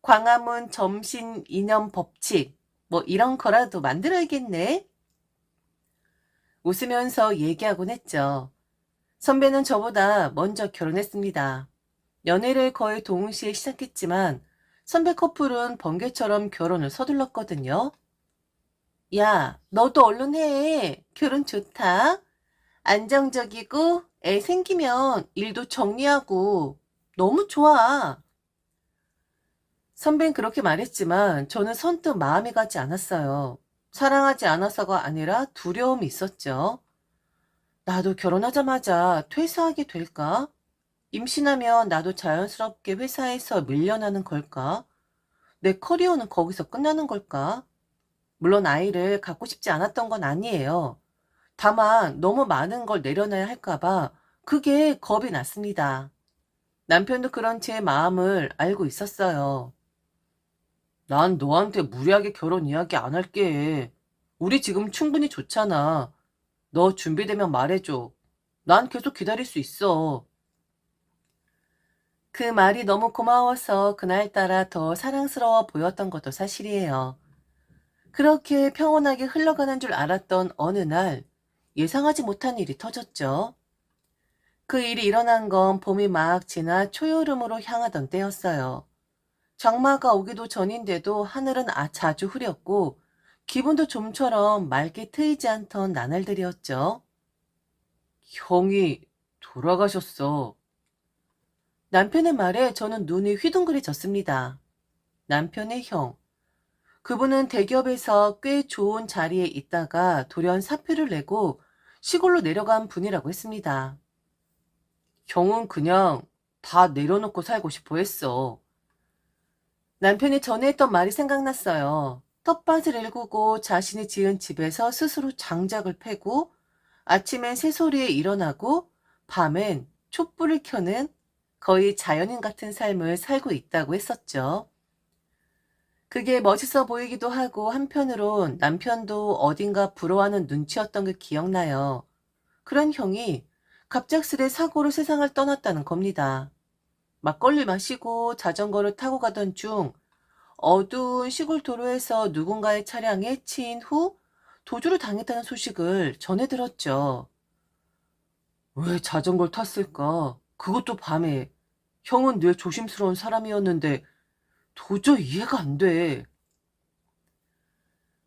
광화문 점심 이념 법칙. 뭐 이런 거라도 만들어야겠네. 웃으면서 얘기하곤 했죠. 선배는 저보다 먼저 결혼했습니다. 연애를 거의 동시에 시작했지만 선배 커플은 번개처럼 결혼을 서둘렀거든요. 야, 너도 얼른 해. 결혼 좋다. 안정적이고 애 생기면 일도 정리하고 너무 좋아. 선배는 그렇게 말했지만 저는 선뜻 마음이 가지 않았어요. 사랑하지 않아서가 아니라 두려움이 있었죠. 나도 결혼하자마자 퇴사하게 될까? 임신하면 나도 자연스럽게 회사에서 밀려나는 걸까? 내 커리어는 거기서 끝나는 걸까? 물론 아이를 갖고 싶지 않았던 건 아니에요. 다만 너무 많은 걸 내려놔야 할까봐 그게 겁이 났습니다. 남편도 그런 제 마음을 알고 있었어요. 난 너한테 무리하게 결혼 이야기 안 할게. 우리 지금 충분히 좋잖아. 너 준비되면 말해줘. 난 계속 기다릴 수 있어. 그 말이 너무 고마워서 그날따라 더 사랑스러워 보였던 것도 사실이에요. 그렇게 평온하게 흘러가는 줄 알았던 어느 날 예상하지 못한 일이 터졌죠. 그 일이 일어난 건 봄이 막 지나 초여름으로 향하던 때였어요. 장마가 오기도 전인데도 하늘은 자주 흐렸고 기분도 좀처럼 맑게 트이지 않던 나날들이었죠. 형이 돌아가셨어. 남편의 말에 저는 눈이 휘둥그레졌습니다. 남편의 형. 그분은 대기업에서 꽤 좋은 자리에 있다가 돌연 사표를 내고 시골로 내려간 분이라고 했습니다. 형은 그냥 다 내려놓고 살고 싶어 했어. 남편이 전에 했던 말이 생각났어요. 텃밭을 일구고 자신이 지은 집에서 스스로 장작을 패고 아침엔 새소리에 일어나고 밤엔 촛불을 켜는 거의 자연인 같은 삶을 살고 있다고 했었죠. 그게 멋있어 보이기도 하고 한편으론 남편도 어딘가 부러워하는 눈치였던 게 기억나요. 그런 형이 갑작스레 사고로 세상을 떠났다는 겁니다. 막걸리 마시고 자전거를 타고 가던 중 어두운 시골 도로에서 누군가의 차량에 치인 후 도주를 당했다는 소식을 전해 들었죠. 왜 자전거를 탔을까? 그것도 밤에. 형은 늘 조심스러운 사람이었는데 도저히 이해가 안 돼.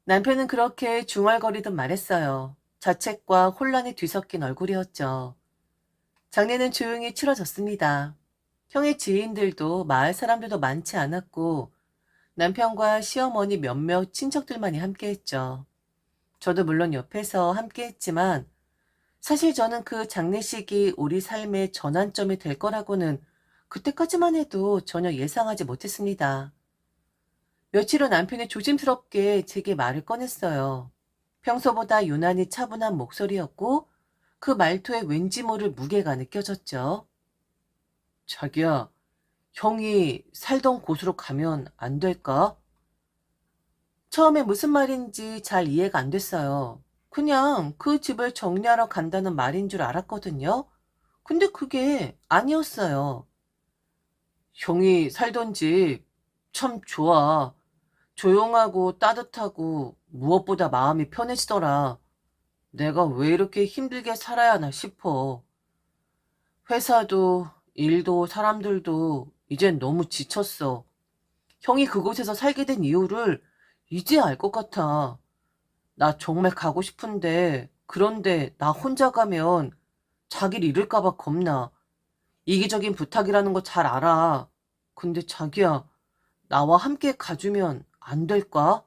남편은 그렇게 중얼거리듯 말했어요. 자책과 혼란이 뒤섞인 얼굴이었죠. 장례는 조용히 치러졌습니다. 형의 지인들도 마을 사람들도 많지 않았고 남편과 시어머니 몇몇 친척들만이 함께했죠. 저도 물론 옆에서 함께했지만 사실 저는 그 장례식이 우리 삶의 전환점이 될 거라고는 그때까지만 해도 전혀 예상하지 못했습니다. 며칠 후 남편이 조심스럽게 제게 말을 꺼냈어요. 평소보다 유난히 차분한 목소리였고 그 말투에 왠지 모를 무게가 느껴졌죠. 자기야, 형이 살던 곳으로 가면 안 될까? 처음에 무슨 말인지 잘 이해가 안 됐어요. 그냥 그 집을 정리하러 간다는 말인 줄 알았거든요. 근데 그게 아니었어요. 형이 살던 집 참 좋아. 조용하고 따뜻하고 무엇보다 마음이 편해지더라. 내가 왜 이렇게 힘들게 살아야 하나 싶어. 회사도 일도 사람들도 이젠 너무 지쳤어. 형이 그곳에서 살게 된 이유를 이제 알 것 같아. 나 정말 가고 싶은데 그런데 나 혼자 가면 자기를 잃을까 봐 겁나. 이기적인 부탁이라는 거 잘 알아. 근데 자기야, 나와 함께 가주면 안 될까?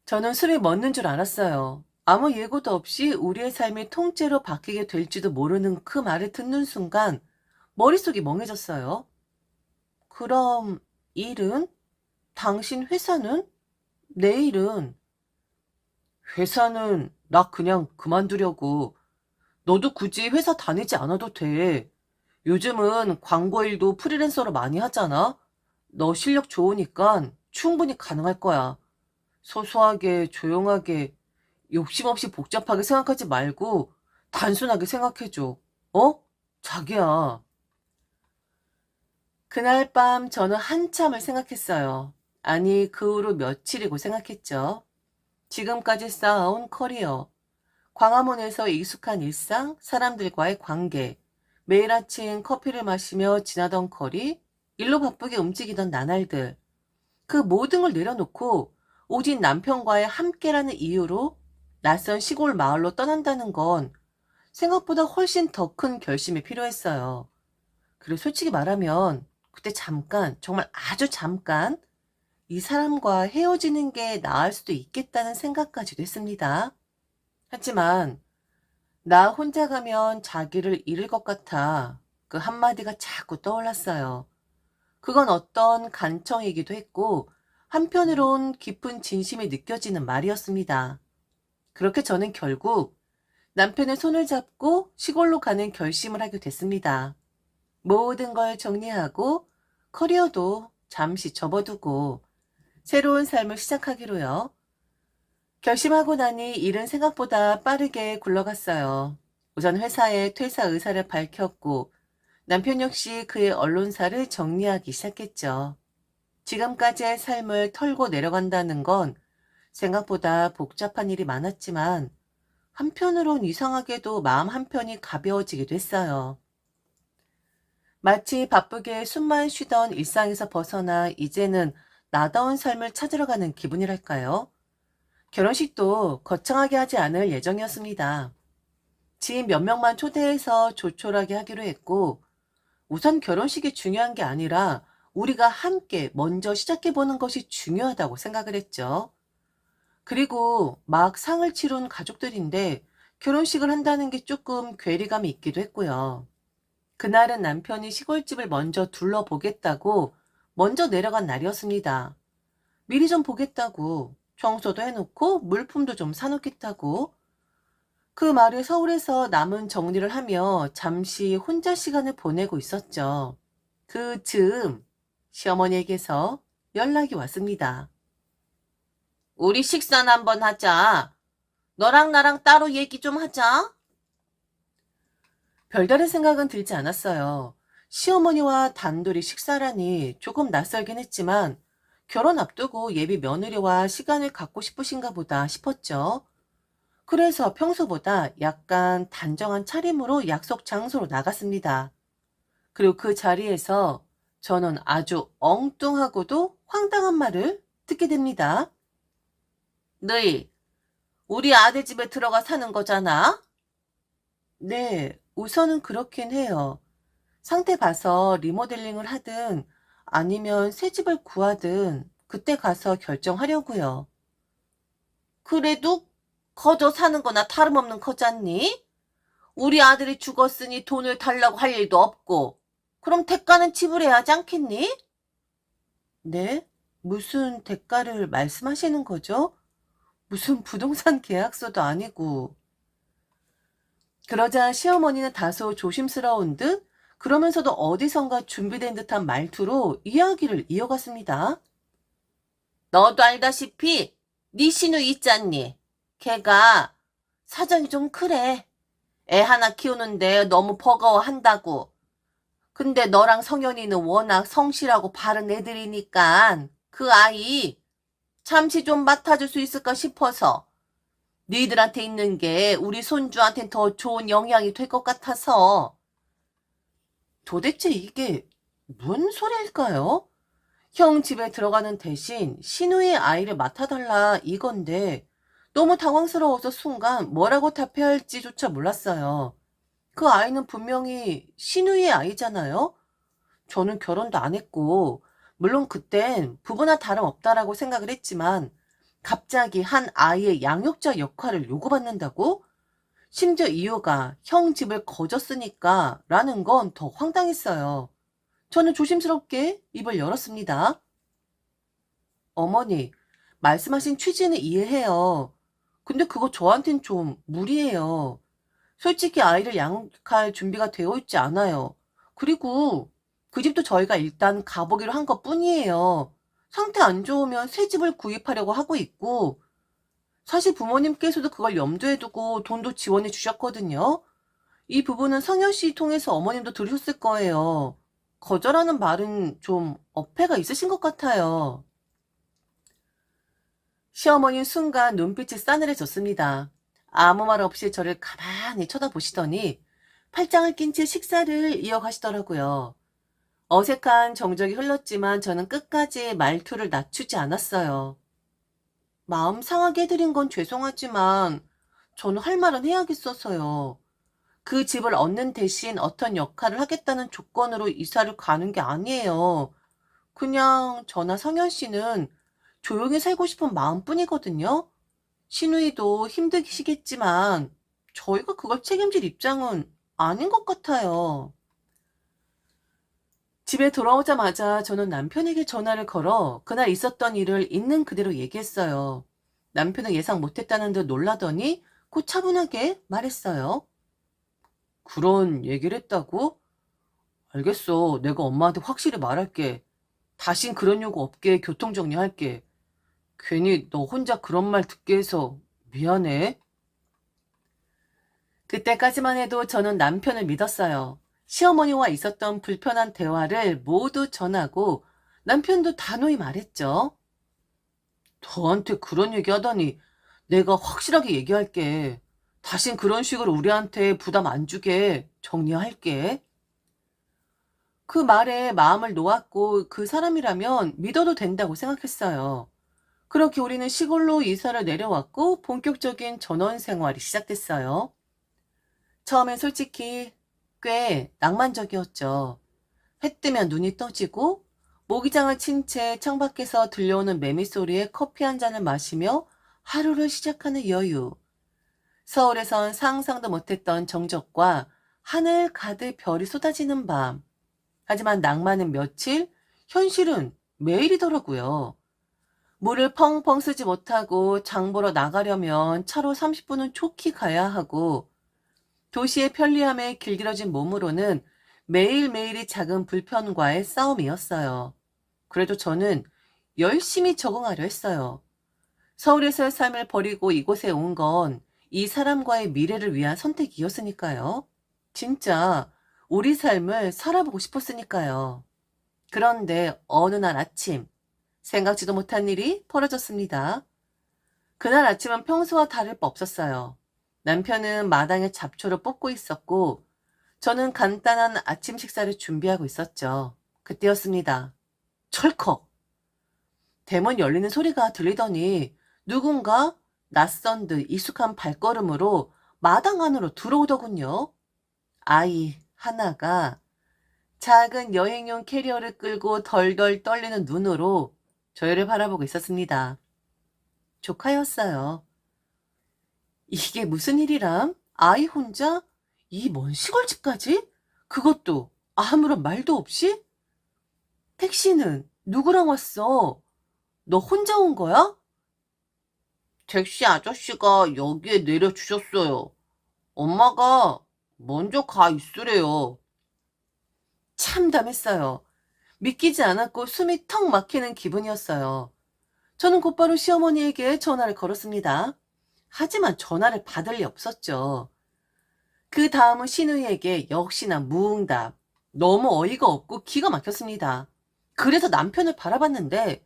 저는 술을 먹는 줄 알았어요. 아무 예고도 없이 우리의 삶이 통째로 바뀌게 될지도 모르는 그 말을 듣는 순간 머릿속이 멍해졌어요. 그럼 일은? 당신 회사는? 내일은? 회사는 나 그냥 그만두려고. 너도 굳이 회사 다니지 않아도 돼. 요즘은 광고 일도 프리랜서로 많이 하잖아? 너 실력 좋으니까 충분히 가능할 거야. 소소하게, 조용하게, 욕심 없이 복잡하게 생각하지 말고 단순하게 생각해줘. 어? 자기야. 그날 밤 저는 한참을 생각했어요. 아니, 그 후로 며칠이고 생각했죠. 지금까지 쌓아온 커리어, 광화문에서 익숙한 일상, 사람들과의 관계, 매일 아침 커피를 마시며 지나던 거리, 일로 바쁘게 움직이던 나날들, 그 모든 걸 내려놓고 오직 남편과의 함께라는 이유로 낯선 시골 마을로 떠난다는 건 생각보다 훨씬 더 큰 결심이 필요했어요. 그리고 솔직히 말하면 그때 잠깐, 정말 아주 잠깐 이 사람과 헤어지는 게 나을 수도 있겠다는 생각까지도 했습니다. 하지만 나 혼자 가면 자기를 잃을 것 같아 그 한마디가 자꾸 떠올랐어요. 그건 어떤 간청이기도 했고 한편으론 깊은 진심이 느껴지는 말이었습니다. 그렇게 저는 결국 남편의 손을 잡고 시골로 가는 결심을 하게 됐습니다. 모든 걸 정리하고 커리어도 잠시 접어두고 새로운 삶을 시작하기로요. 결심하고 나니 일은 생각보다 빠르게 굴러갔어요. 우선 회사에 퇴사 의사를 밝혔고 남편 역시 그의 언론사를 정리하기 시작했죠. 지금까지의 삶을 털고 내려간다는 건 생각보다 복잡한 일이 많았지만 한편으론 이상하게도 마음 한편이 가벼워지기도 했어요. 마치 바쁘게 숨만 쉬던 일상에서 벗어나 이제는 나다운 삶을 찾으러 가는 기분이랄까요? 결혼식도 거창하게 하지 않을 예정이었습니다. 지인 몇 명만 초대해서 조촐하게 하기로 했고, 우선 결혼식이 중요한 게 아니라 우리가 함께 먼저 시작해보는 것이 중요하다고 생각을 했죠. 그리고 막 상을 치룬 가족들인데 결혼식을 한다는 게 조금 괴리감이 있기도 했고요. 그날은 남편이 시골집을 먼저 둘러보겠다고 먼저 내려간 날이었습니다. 미리 좀 보겠다고, 청소도 해놓고 물품도 좀 사놓겠다고. 그 말을 서울에서 남은 정리를 하며 잠시 혼자 시간을 보내고 있었죠. 그 즈음 시어머니에게서 연락이 왔습니다. 우리 식사나 한번 하자. 너랑 나랑 따로 얘기 좀 하자. 별다른 생각은 들지 않았어요. 시어머니와 단둘이 식사라니 조금 낯설긴 했지만 결혼 앞두고 예비 며느리와 시간을 갖고 싶으신가 보다 싶었죠. 그래서 평소보다 약간 단정한 차림으로 약속 장소로 나갔습니다. 그리고 그 자리에서 저는 아주 엉뚱하고도 황당한 말을 듣게 됩니다. 너희, 우리 아들 집에 들어가 사는 거잖아? 네, 우선은 그렇긴 해요. 상태 봐서 리모델링을 하든 아니면 새 집을 구하든 그때 가서 결정하려고요. 그래도 거저 사는 거나 다름없는 거잖니? 우리 아들이 죽었으니 돈을 달라고 할 일도 없고, 그럼 대가는 지불해야 하지 않겠니? 네? 무슨 대가를 말씀하시는 거죠? 무슨 부동산 계약서도 아니고. 그러자 시어머니는 다소 조심스러운 듯 그러면서도 어디선가 준비된 듯한 말투로 이야기를 이어갔습니다. 너도 알다시피 네 시누이 있잖니? 걔가 사정이 좀 그래. 애 하나 키우는데 너무 버거워한다고. 근데 너랑 성현이는 워낙 성실하고 바른 애들이니까 그 아이 잠시 좀 맡아줄 수 있을까 싶어서 너희들한테 있는 게 우리 손주한텐 더 좋은 영향이 될 것 같아서. 도대체 이게 뭔 소리일까요? 형 집에 들어가는 대신 시누이의 아이를 맡아달라 이건데 너무 당황스러워서 순간 뭐라고 답해야 할지조차 몰랐어요. 그 아이는 분명히 시누이의 아이잖아요? 저는 결혼도 안 했고 물론 그땐 부부나 다름없다라고 생각을 했지만 갑자기 한 아이의 양육자 역할을 요구받는다고? 심지어 이유가 형 집을 거졌으니까 라는 건 더 황당했어요. 저는 조심스럽게 입을 열었습니다. 어머니, 말씀하신 취지는 이해해요. 근데 그거 저한텐 좀 무리예요. 솔직히 아이를 양육할 준비가 되어 있지 않아요. 그리고 그 집도 저희가 일단 가보기로 한 것뿐이에요. 상태 안 좋으면 새 집을 구입하려고 하고 있고, 사실 부모님께서도 그걸 염두에 두고 돈도 지원해 주셨거든요. 이 부분은 성현 씨 통해서 어머님도 들으셨을 거예요. 거절하는 말은 좀 어폐가 있으신 것 같아요. 시어머니 순간 눈빛이 싸늘해졌습니다. 아무 말 없이 저를 가만히 쳐다보시더니 팔짱을 낀 채 식사를 이어가시더라고요. 어색한 정적이 흘렀지만 저는 끝까지 말투를 낮추지 않았어요. 마음 상하게 해드린 건 죄송하지만 저는 할 말은 해야겠어서요. 그 집을 얻는 대신 어떤 역할을 하겠다는 조건으로 이사를 가는 게 아니에요. 그냥 저나 성현 씨는 조용히 살고 싶은 마음뿐이거든요. 시누이도 힘드시겠지만 저희가 그걸 책임질 입장은 아닌 것 같아요. 집에 돌아오자마자 저는 남편에게 전화를 걸어 그날 있었던 일을 있는 그대로 얘기했어요. 남편은 예상 못했다는 듯 놀라더니 곧 차분하게 말했어요. 그런 얘기를 했다고? 알겠어. 내가 엄마한테 확실히 말할게. 다신 그런 요구 없게 교통정리할게. 괜히 너 혼자 그런 말 듣게 해서 미안해. 그때까지만 해도 저는 남편을 믿었어요. 시어머니와 있었던 불편한 대화를 모두 전하고 남편도 단호히 말했죠. 너한테 그런 얘기 하다니 내가 확실하게 얘기할게. 다신 그런 식으로 우리한테 부담 안 주게 정리할게. 그 말에 마음을 놓았고 그 사람이라면 믿어도 된다고 생각했어요. 그렇게 우리는 시골로 이사를 내려왔고 본격적인 전원 생활이 시작됐어요. 처음엔 솔직히 꽤 낭만적이었죠. 해 뜨면 눈이 떠지고 모기장을 친 채 창밖에서 들려오는 매미 소리에 커피 한 잔을 마시며 하루를 시작하는 여유. 서울에선 상상도 못했던 정적과 하늘 가득 별이 쏟아지는 밤. 하지만 낭만은 며칠, 현실은 매일이더라고요. 물을 펑펑 쓰지 못하고 장 보러 나가려면 차로 30분은 좋게 가야 하고 도시의 편리함에 길들여진 몸으로는 매일매일이 작은 불편과의 싸움이었어요. 그래도 저는 열심히 적응하려 했어요. 서울에서의 삶을 버리고 이곳에 온 건 이 사람과의 미래를 위한 선택이었으니까요. 진짜 우리 삶을 살아보고 싶었으니까요. 그런데 어느 날 아침, 생각지도 못한 일이 벌어졌습니다. 그날 아침은 평소와 다를 바 없었어요. 남편은 마당에 잡초를 뽑고 있었고, 저는 간단한 아침 식사를 준비하고 있었죠. 그때였습니다. 철컥! 대문 열리는 소리가 들리더니 누군가 낯선 듯 익숙한 발걸음으로 마당 안으로 들어오더군요. 아이 하나가 작은 여행용 캐리어를 끌고 덜덜 떨리는 눈으로 저희를 바라보고 있었습니다. 조카였어요. 이게 무슨 일이람? 아이 혼자? 이 먼 시골집까지? 그것도 아무런 말도 없이? 택시는 누구랑 왔어? 너 혼자 온 거야? 택시 아저씨가 여기에 내려주셨어요. 엄마가 먼저 가 있으래요. 참담했어요. 믿기지 않았고 숨이 턱 막히는 기분이었어요. 저는 곧바로 시어머니에게 전화를 걸었습니다. 하지만 전화를 받을 리 없었죠. 그 다음은 시누이에게 역시나 무응답. 너무 어이가 없고 기가 막혔습니다. 그래서 남편을 바라봤는데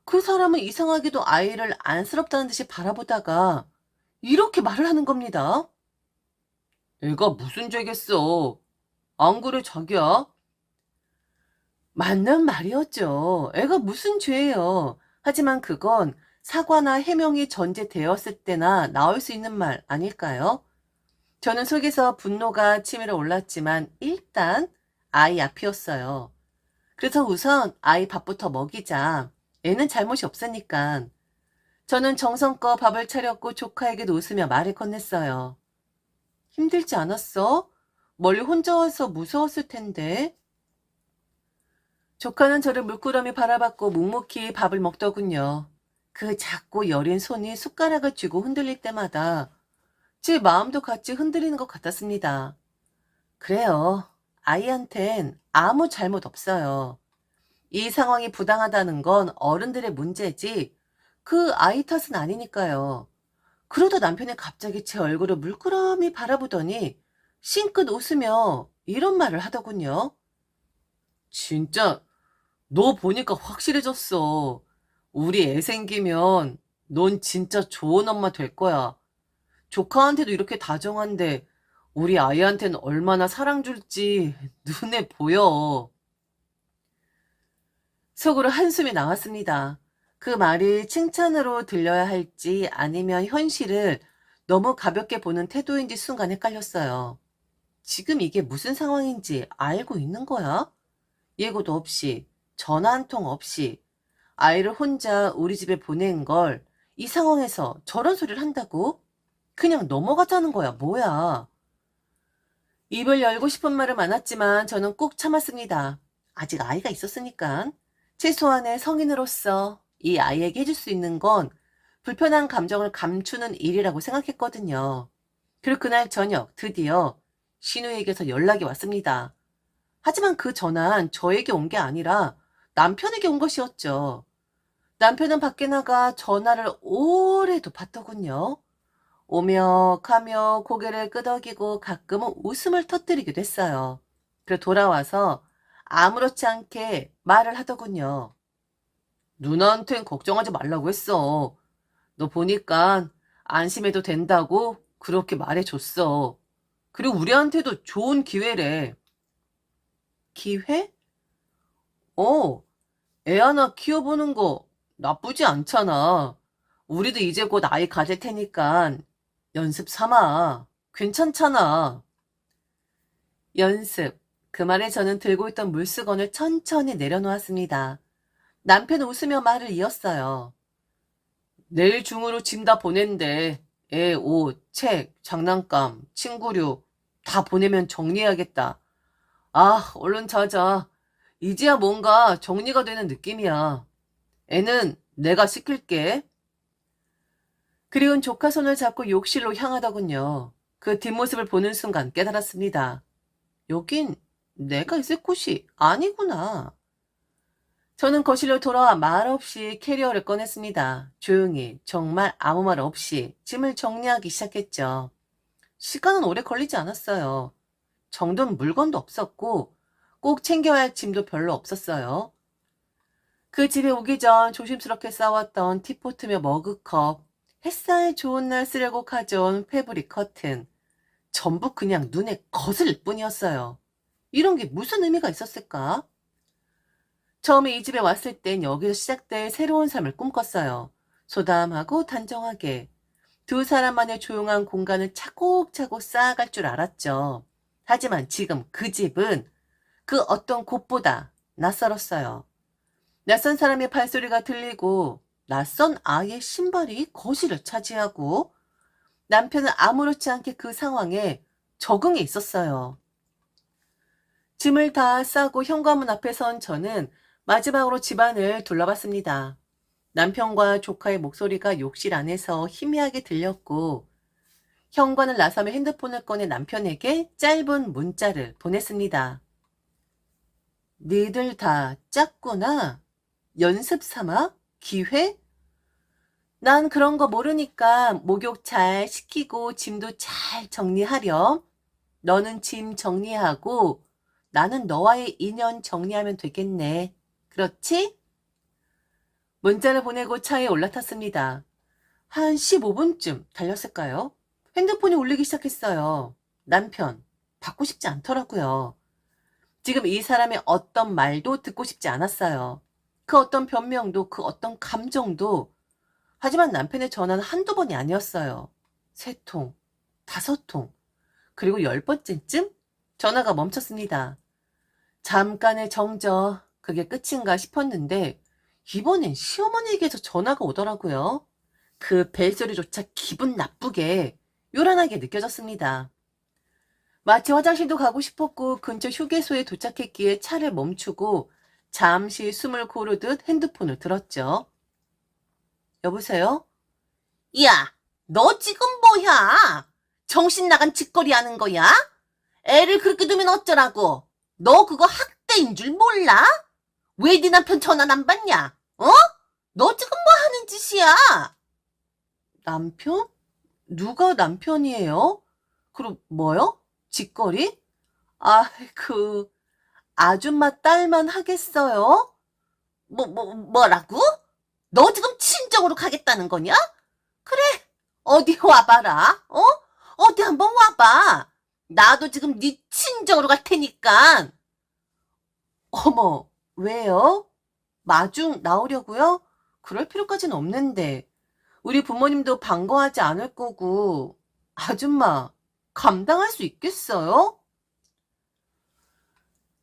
그 사람은 이상하게도 아이를 안쓰럽다는 듯이 바라보다가 이렇게 말을 하는 겁니다. 애가 무슨 죄겠어. 안 그래 자기야? 맞는 말이었죠. 애가 무슨 죄예요. 하지만 그건 사과나 해명이 전제되었을 때나 나올 수 있는 말 아닐까요? 저는 속에서 분노가 치밀어 올랐지만 일단 아이 앞이었어요. 그래서 우선 아이 밥부터 먹이자. 애는 잘못이 없으니까. 저는 정성껏 밥을 차렸고 조카에게도 웃으며 말을 건넸어요. 힘들지 않았어? 멀리 혼자 와서 무서웠을 텐데. 조카는 저를 물끄러미 바라봤고 묵묵히 밥을 먹더군요. 그 작고 여린 손이 숟가락을 쥐고 흔들릴 때마다 제 마음도 같이 흔들리는 것 같았습니다. 그래요. 아이한텐 아무 잘못 없어요. 이 상황이 부당하다는 건 어른들의 문제지 그 아이 탓은 아니니까요. 그러다 남편이 갑자기 제 얼굴을 물끄러미 바라보더니 싱긋 웃으며 이런 말을 하더군요. 진짜 너 보니까 확실해졌어. 우리 애 생기면 넌 진짜 좋은 엄마 될 거야. 조카한테도 이렇게 다정한데 우리 아이한테는 얼마나 사랑 줄지 눈에 보여. 속으로 한숨이 나왔습니다. 그 말이 칭찬으로 들려야 할지 아니면 현실을 너무 가볍게 보는 태도인지 순간 헷갈렸어요. 지금 이게 무슨 상황인지 알고 있는 거야? 예고도 없이, 전화 한 통 없이, 아이를 혼자 우리 집에 보낸 걸 이 상황에서 저런 소리를 한다고? 그냥 넘어가자는 거야, 뭐야. 입을 열고 싶은 말은 많았지만 저는 꾹 참았습니다. 아직 아이가 있었으니까. 최소한의 성인으로서 이 아이에게 해줄 수 있는 건 불편한 감정을 감추는 일이라고 생각했거든요. 그리고 그날 저녁 드디어 신우에게서 연락이 왔습니다. 하지만 그 전화는 저에게 온 게 아니라 남편에게 온 것이었죠. 남편은 밖에 나가 전화를 오래도 받더군요. 오며 가며 고개를 끄덕이고 가끔은 웃음을 터뜨리기도 했어요. 그리고 돌아와서 아무렇지 않게 말을 하더군요. 누나한텐 걱정하지 말라고 했어. 너 보니까 안심해도 된다고 그렇게 말해줬어. 그리고 우리한테도 좋은 기회래. 기회? 어, 애 하나 키워보는 거 나쁘지 않잖아. 우리도 이제 곧 아이 가질 테니까 연습 삼아. 괜찮잖아. 연습. 그 말에 저는 들고 있던 물수건을 천천히 내려놓았습니다. 남편은 웃으며 말을 이었어요. 내일 중으로 짐 다 보낸대. 애 옷, 책, 장난감, 친구류 다 보내면 정리해야겠다. 아, 얼른 자자. 이제야 뭔가 정리가 되는 느낌이야. 애는 내가 시킬게. 그리고 조카 손을 잡고 욕실로 향하더군요. 그 뒷모습을 보는 순간 깨달았습니다. 여긴 내가 있을 곳이 아니구나. 저는 거실로 돌아와 말없이 캐리어를 꺼냈습니다. 조용히 정말 아무 말 없이 짐을 정리하기 시작했죠. 시간은 오래 걸리지 않았어요. 정돈 물건도 없었고 꼭 챙겨야 할 짐도 별로 없었어요. 그 집에 오기 전 조심스럽게 싸왔던 티포트며 머그컵, 햇살 좋은 날 쓰려고 가져온 패브릭 커튼, 전부 그냥 눈에 거슬릴 뿐이었어요. 이런 게 무슨 의미가 있었을까? 처음에 이 집에 왔을 땐 여기서 시작될 새로운 삶을 꿈꿨어요. 소담하고 단정하게. 두 사람만의 조용한 공간을 차곡차곡 쌓아갈 줄 알았죠. 하지만 지금 그 집은 그 어떤 곳보다 낯설었어요. 낯선 사람의 발소리가 들리고 낯선 아이의 신발이 거실을 차지하고 남편은 아무렇지 않게 그 상황에 적응해 있었어요. 짐을 다 싸고 현관문 앞에 선 저는 마지막으로 집안을 둘러봤습니다. 남편과 조카의 목소리가 욕실 안에서 희미하게 들렸고 현관을 나서며 핸드폰을 꺼내 남편에게 짧은 문자를 보냈습니다. 니들 다 짰구나. 연습 삼아? 기회? 난 그런 거 모르니까 목욕 잘 시키고 짐도 잘 정리하렴. 너는 짐 정리하고 나는 너와의 인연 정리하면 되겠네. 그렇지? 문자를 보내고 차에 올라탔습니다. 한 15분쯤 달렸을까요? 핸드폰이 울리기 시작했어요. 남편, 받고 싶지 않더라고요. 지금 이 사람의 어떤 말도 듣고 싶지 않았어요. 그 어떤 변명도, 그 어떤 감정도. 하지만 남편의 전화는 한두 번이 아니었어요. 3통, 5통, 그리고 10번째쯤 전화가 멈췄습니다. 잠깐의 정적, 그게 끝인가 싶었는데 이번엔 시어머니에게서 전화가 오더라고요. 그 벨소리조차 기분 나쁘게 요란하게 느껴졌습니다. 마치 화장실도 가고 싶었고 근처 휴게소에 도착했기에 차를 멈추고 잠시 숨을 고르듯 핸드폰을 들었죠. 여보세요? 야, 너 지금 뭐야? 정신 나간 짓거리 하는 거야? 애를 그렇게 두면 어쩌라고? 너 그거 학대인 줄 몰라? 왜 네 남편 전화 안 받냐? 어? 너 지금 뭐 하는 짓이야? 남편? 누가 남편이에요? 그럼 뭐요? 짓거리? 아이고, 아줌마 딸만 하겠어요? 뭐라고? 너 지금 친정으로 가겠다는 거냐? 그래, 어디 와봐라, 어? 어디 한번 와봐. 나도 지금 네 친정으로 갈 테니까. 어머, 왜요? 마중 나오려고요? 그럴 필요까지는 없는데. 우리 부모님도 반가워하지 않을 거고. 아줌마, 감당할 수 있겠어요?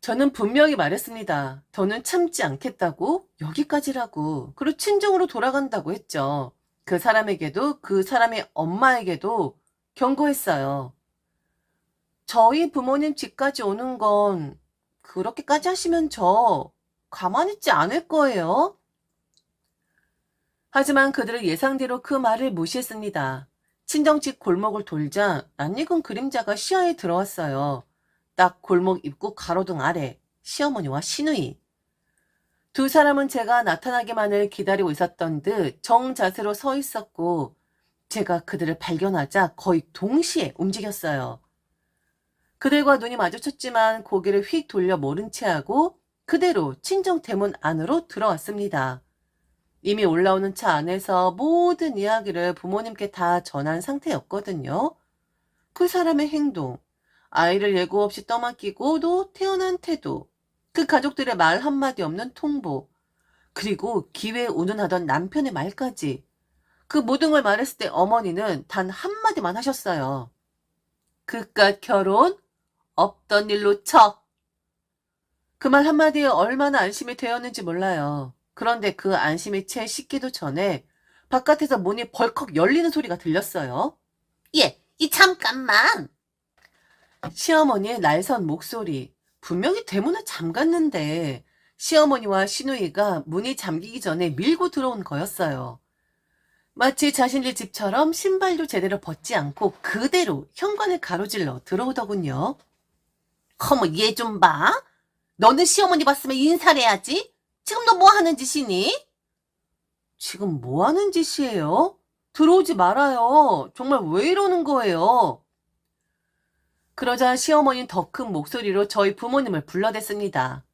저는 분명히 말했습니다. 더는 참지 않겠다고, 여기까지라고, 그리고 친정으로 돌아간다고 했죠. 그 사람에게도, 그 사람의 엄마에게도 경고했어요. 저희 부모님 집까지 오는 건 그렇게까지 하시면 저 가만히 있지 않을 거예요. 하지만 그들은 예상대로 그 말을 무시했습니다. 친정집 골목을 돌자 낯익은 그림자가 시야에 들어왔어요. 딱 골목 입구 가로등 아래 시어머니와 시누이. 두 사람은 제가 나타나기만을 기다리고 있었던 듯 정자세로 서 있었고 제가 그들을 발견하자 거의 동시에 움직였어요. 그들과 눈이 마주쳤지만 고개를 휙 돌려 모른 채 하고 그대로 친정 대문 안으로 들어왔습니다. 이미 올라오는 차 안에서 모든 이야기를 부모님께 다 전한 상태였거든요. 그 사람의 행동, 아이를 예고 없이 떠맡기고도 태어난 태도, 그 가족들의 말 한마디 없는 통보, 그리고 기회에 운운하던 남편의 말까지. 그 모든 걸 말했을 때 어머니는 단 한마디만 하셨어요. 그깟 결혼? 없던 일로 쳐. 그 말 한마디에 얼마나 안심이 되었는지 몰라요. 그런데 그 안심이 채 식기도 전에 바깥에서 문이 벌컥 열리는 소리가 들렸어요. 예, 잠깐만. 시어머니의 날선 목소리. 분명히 대문을 잠갔는데 시어머니와 시누이가 문이 잠기기 전에 밀고 들어온 거였어요. 마치 자신의 집처럼 신발도 제대로 벗지 않고 그대로 현관을 가로질러 들어오더군요. 어머, 얘 좀 봐. 너는 시어머니 봤으면 인사를 해야지. 지금 너 뭐 하는 짓이니? 지금 뭐 하는 짓이에요? 들어오지 말아요. 정말 왜 이러는 거예요? 그러자 시어머니는 더 큰 목소리로 저희 부모님을 불러댔습니다.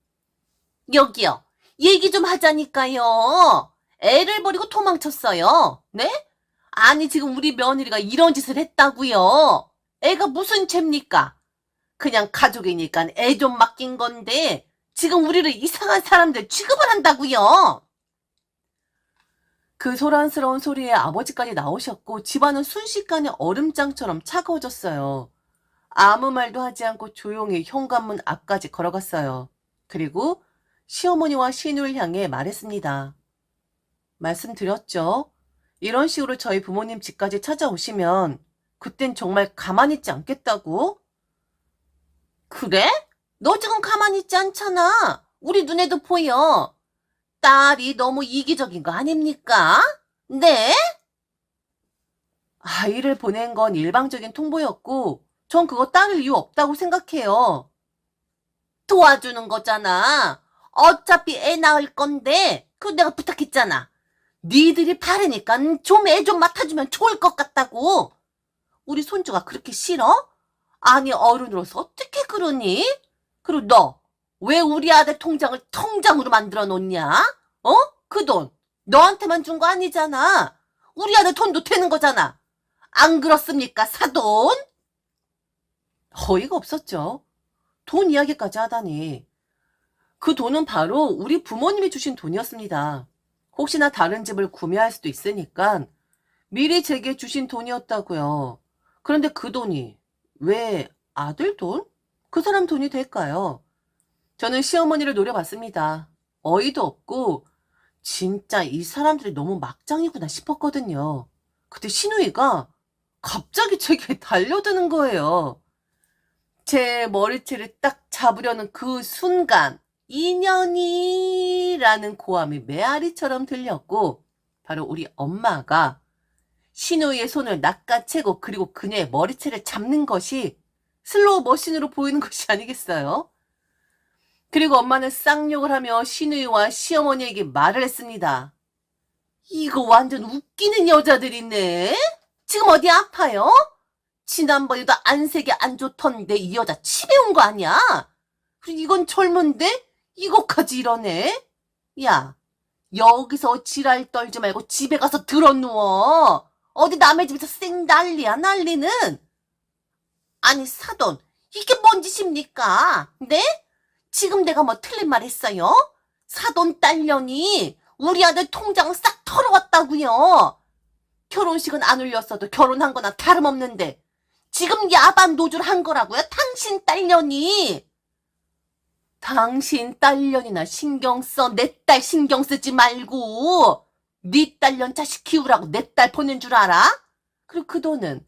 여기요. 얘기 좀 하자니까요. 애를 버리고 도망쳤어요. 네? 아니 지금 우리 며느리가 이런 짓을 했다고요. 애가 무슨 죄입니까? 그냥 가족이니까 애 좀 맡긴 건데 지금 우리를 이상한 사람들 취급을 한다고요. 그 소란스러운 소리에 아버지까지 나오셨고 집안은 순식간에 얼음장처럼 차가워졌어요. 아무 말도 하지 않고 조용히 현관문 앞까지 걸어갔어요. 그리고 시어머니와 시누이를 향해 말했습니다. 말씀드렸죠. 이런 식으로 저희 부모님 집까지 찾아오시면 그땐 정말 가만히 있지 않겠다고? 그래? 너 지금 가만히 있지 않잖아. 우리 눈에도 보여. 딸이 너무 이기적인 거 아닙니까? 네? 아이를 보낸 건 일방적인 통보였고 전 그거 따를 이유 없다고 생각해요. 도와주는 거잖아. 어차피 애 낳을 건데 그거 내가 부탁했잖아. 니들이 바르니까 좀 애 좀 맡아주면 좋을 것 같다고. 우리 손주가 그렇게 싫어? 아니 어른으로서 어떻게 그러니? 그리고 너 왜 우리 아들 통장을 통장으로 만들어 놓냐? 어? 그 돈 너한테만 준 거 아니잖아. 우리 아들 돈도 되는 거잖아. 안 그렇습니까, 사돈? 어이가 없었죠. 돈 이야기까지 하다니. 그 돈은 바로 우리 부모님이 주신 돈이었습니다. 혹시나 다른 집을 구매할 수도 있으니까 미리 제게 주신 돈이었다고요. 그런데 그 돈이 왜 아들 돈? 그 사람 돈이 될까요? 저는 시어머니를 노려봤습니다. 어이도 없고 진짜 이 사람들이 너무 막장이구나 싶었거든요. 그때 시누이가 갑자기 제게 달려드는 거예요. 제 머리채를 딱 잡으려는 그 순간 인연이라는 고함이 메아리처럼 들렸고 바로 우리 엄마가 시누이의 손을 낚아채고 그리고 그녀의 머리채를 잡는 것이 슬로우 머신으로 보이는 것이 아니겠어요? 그리고 엄마는 쌍욕을 하며 시누이와 시어머니에게 말을 했습니다. 이거 완전 웃기는 여자들이네. 지금 어디 아파요? 지난번에도 안색이 안 좋던데 이 여자 치매 온 거 아니야? 그리고 이건 젊은데 이거까지 이러네. 야, 여기서 지랄 떨지 말고 집에 가서 들어누워. 어디 남의 집에서 쌩 난리야 난리는. 아니 사돈 이게 뭔 짓입니까? 네? 지금 내가 뭐 틀린 말 했어요? 사돈 딸년이 우리 아들 통장 싹 털어왔다고요. 결혼식은 안 올렸어도 결혼한 거나 다름없는데 지금 야반 노조를 한 거라고요? 당신 딸년이. 당신 딸년이나 신경 써. 내 딸 신경 쓰지 말고. 네 딸년 자식 키우라고 내 딸 보낸 줄 알아? 그리고 그 돈은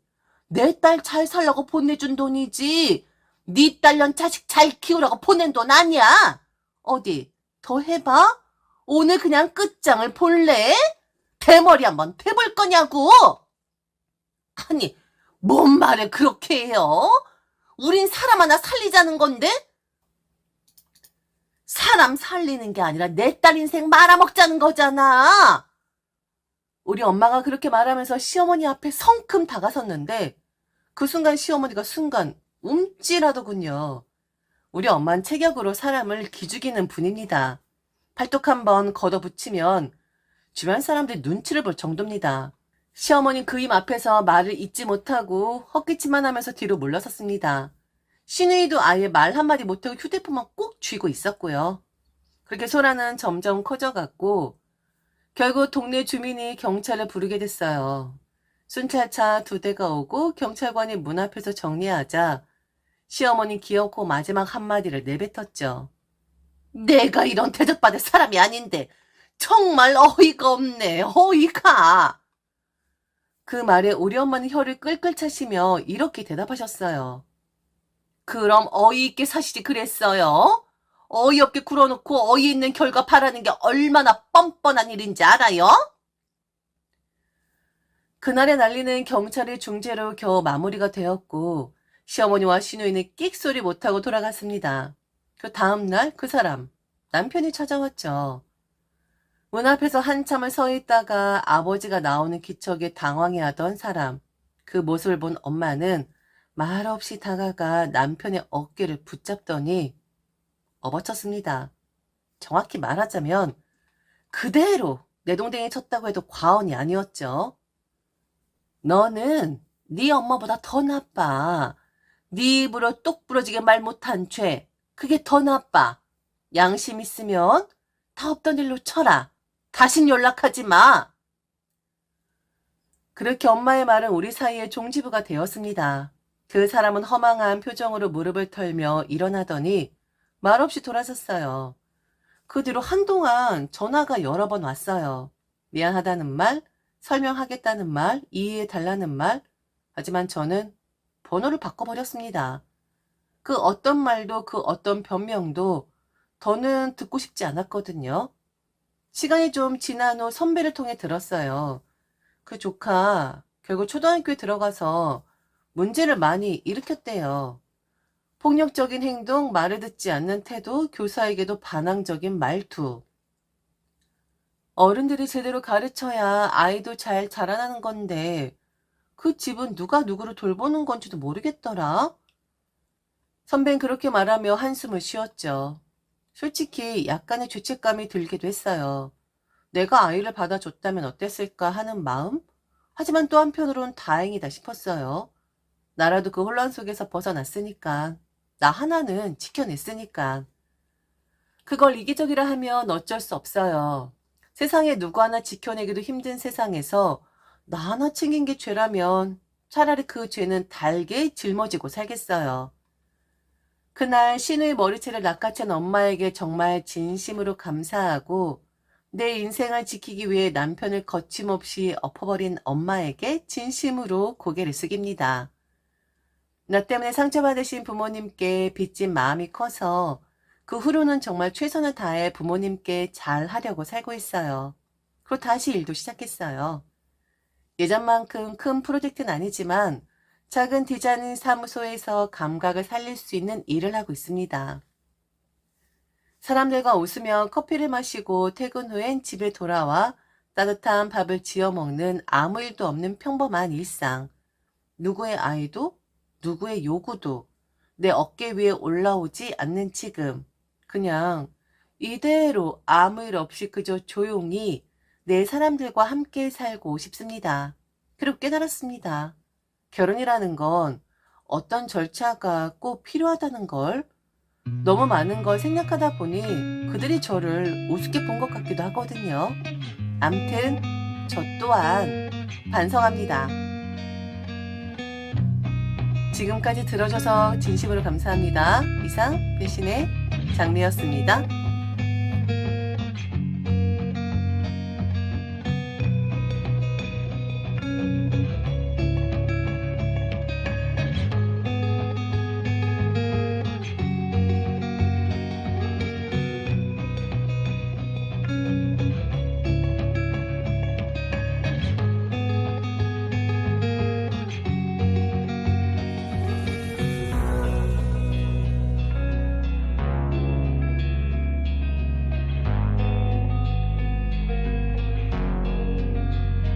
내 딸 잘 살라고 보내준 돈이지 네 딸년 자식 잘 키우라고 보낸 돈 아니야. 어디 더 해봐? 오늘 그냥 끝장을 볼래? 대머리 한번 대볼 거냐고. 아니 뭔 말을 그렇게 해요? 우린 사람 하나 살리자는 건데? 사람 살리는 게 아니라 내 딸 인생 말아먹자는 거잖아. 우리 엄마가 그렇게 말하면서 시어머니 앞에 성큼 다가섰는데 그 순간 시어머니가 순간 움찔하더군요. 우리 엄마는 체격으로 사람을 기죽이는 분입니다. 팔뚝 한번 걷어붙이면 주변 사람들이 눈치를 볼 정도입니다. 시어머니는 그 입 앞에서 말을 잇지 못하고 헛기침만 하면서 뒤로 물러섰습니다. 시누이도 아예 말 한마디 못하고 휴대폰만 꼭 쥐고 있었고요. 그렇게 소란은 점점 커져갔고 결국 동네 주민이 경찰을 부르게 됐어요. 순찰차 2대가 오고 경찰관이 문 앞에서 정리하자 시어머니 기어코 마지막 한마디를 내뱉었죠. 내가 이런 대접받을 사람이 아닌데 정말 어이가 없네. 어이가. 그 말에 우리 엄마는 혀를 끌끌 차시며 이렇게 대답하셨어요. 그럼 어이있게 사시지 그랬어요? 어이없게 굴어놓고 어이있는 결과 바라는 게 얼마나 뻔뻔한 일인지 알아요? 그날의 난리는 경찰의 중재로 겨우 마무리가 되었고 시어머니와 시누이는 끽소리 못하고 돌아갔습니다. 그 다음날 그 사람, 남편이 찾아왔죠. 문 앞에서 한참을 서 있다가 아버지가 나오는 기척에 당황해하던 사람. 그 모습을 본 엄마는 말없이 다가가 남편의 어깨를 붙잡더니 업어쳤습니다. 정확히 말하자면 그대로 내동댕이 쳤다고 해도 과언이 아니었죠. 너는 네 엄마보다 더 나빠. 네 입으로 똑 부러지게 말 못한 죄. 그게 더 나빠. 양심 있으면 다 없던 일로 쳐라. 다신 연락하지 마. 그렇게 엄마의 말은 우리 사이의 종지부가 되었습니다. 그 사람은 허망한 표정으로 무릎을 털며 일어나더니 말없이 돌아섰어요. 그 뒤로 한동안 전화가 여러 번 왔어요. 미안하다는 말, 설명하겠다는 말, 이해해달라는 말. 하지만 저는 번호를 바꿔버렸습니다. 그 어떤 말도 그 어떤 변명도 더는 듣고 싶지 않았거든요. 시간이 좀 지난 후 선배를 통해 들었어요. 그 조카 결국 초등학교에 들어가서 문제를 많이 일으켰대요. 폭력적인 행동, 말을 듣지 않는 태도, 교사에게도 반항적인 말투. 어른들이 제대로 가르쳐야 아이도 잘 자라나는 건데 그 집은 누가 누구를 돌보는 건지도 모르겠더라. 선배는 그렇게 말하며 한숨을 쉬었죠. 솔직히 약간의 죄책감이 들기도 했어요. 내가 아이를 받아줬다면 어땠을까 하는 마음? 하지만 또 한편으론 다행이다 싶었어요. 나라도 그 혼란 속에서 벗어났으니까. 나 하나는 지켜냈으니까. 그걸 이기적이라 하면 어쩔 수 없어요. 세상에 누구 하나 지켜내기도 힘든 세상에서 나 하나 챙긴 게 죄라면 차라리 그 죄는 달게 짊어지고 살겠어요. 그날 신우의 머리채를 낚아챈 엄마에게 정말 진심으로 감사하고 내 인생을 지키기 위해 남편을 거침없이 엎어버린 엄마에게 진심으로 고개를 숙입니다. 나 때문에 상처받으신 부모님께 빚진 마음이 커서 그 후로는 정말 최선을 다해 부모님께 잘하려고 살고 있어요. 그리고 다시 일도 시작했어요. 예전만큼 큰 프로젝트는 아니지만 작은 디자인 사무소에서 감각을 살릴 수 있는 일을 하고 있습니다. 사람들과 웃으며 커피를 마시고 퇴근 후엔 집에 돌아와 따뜻한 밥을 지어 먹는 아무 일도 없는 평범한 일상. 누구의 아이도 누구의 요구도 내 어깨 위에 올라오지 않는 지금. 그냥 이대로 아무 일 없이 그저 조용히 내 사람들과 함께 살고 싶습니다. 그리고 깨달았습니다. 결혼이라는 건 어떤 절차가 꼭 필요하다는 걸. 너무 많은 걸 생각하다 보니 그들이 저를 우습게 본 것 같기도 하거든요. 암튼 저 또한 반성합니다. 지금까지 들어줘서 진심으로 감사합니다. 이상 배신의 장미였습니다.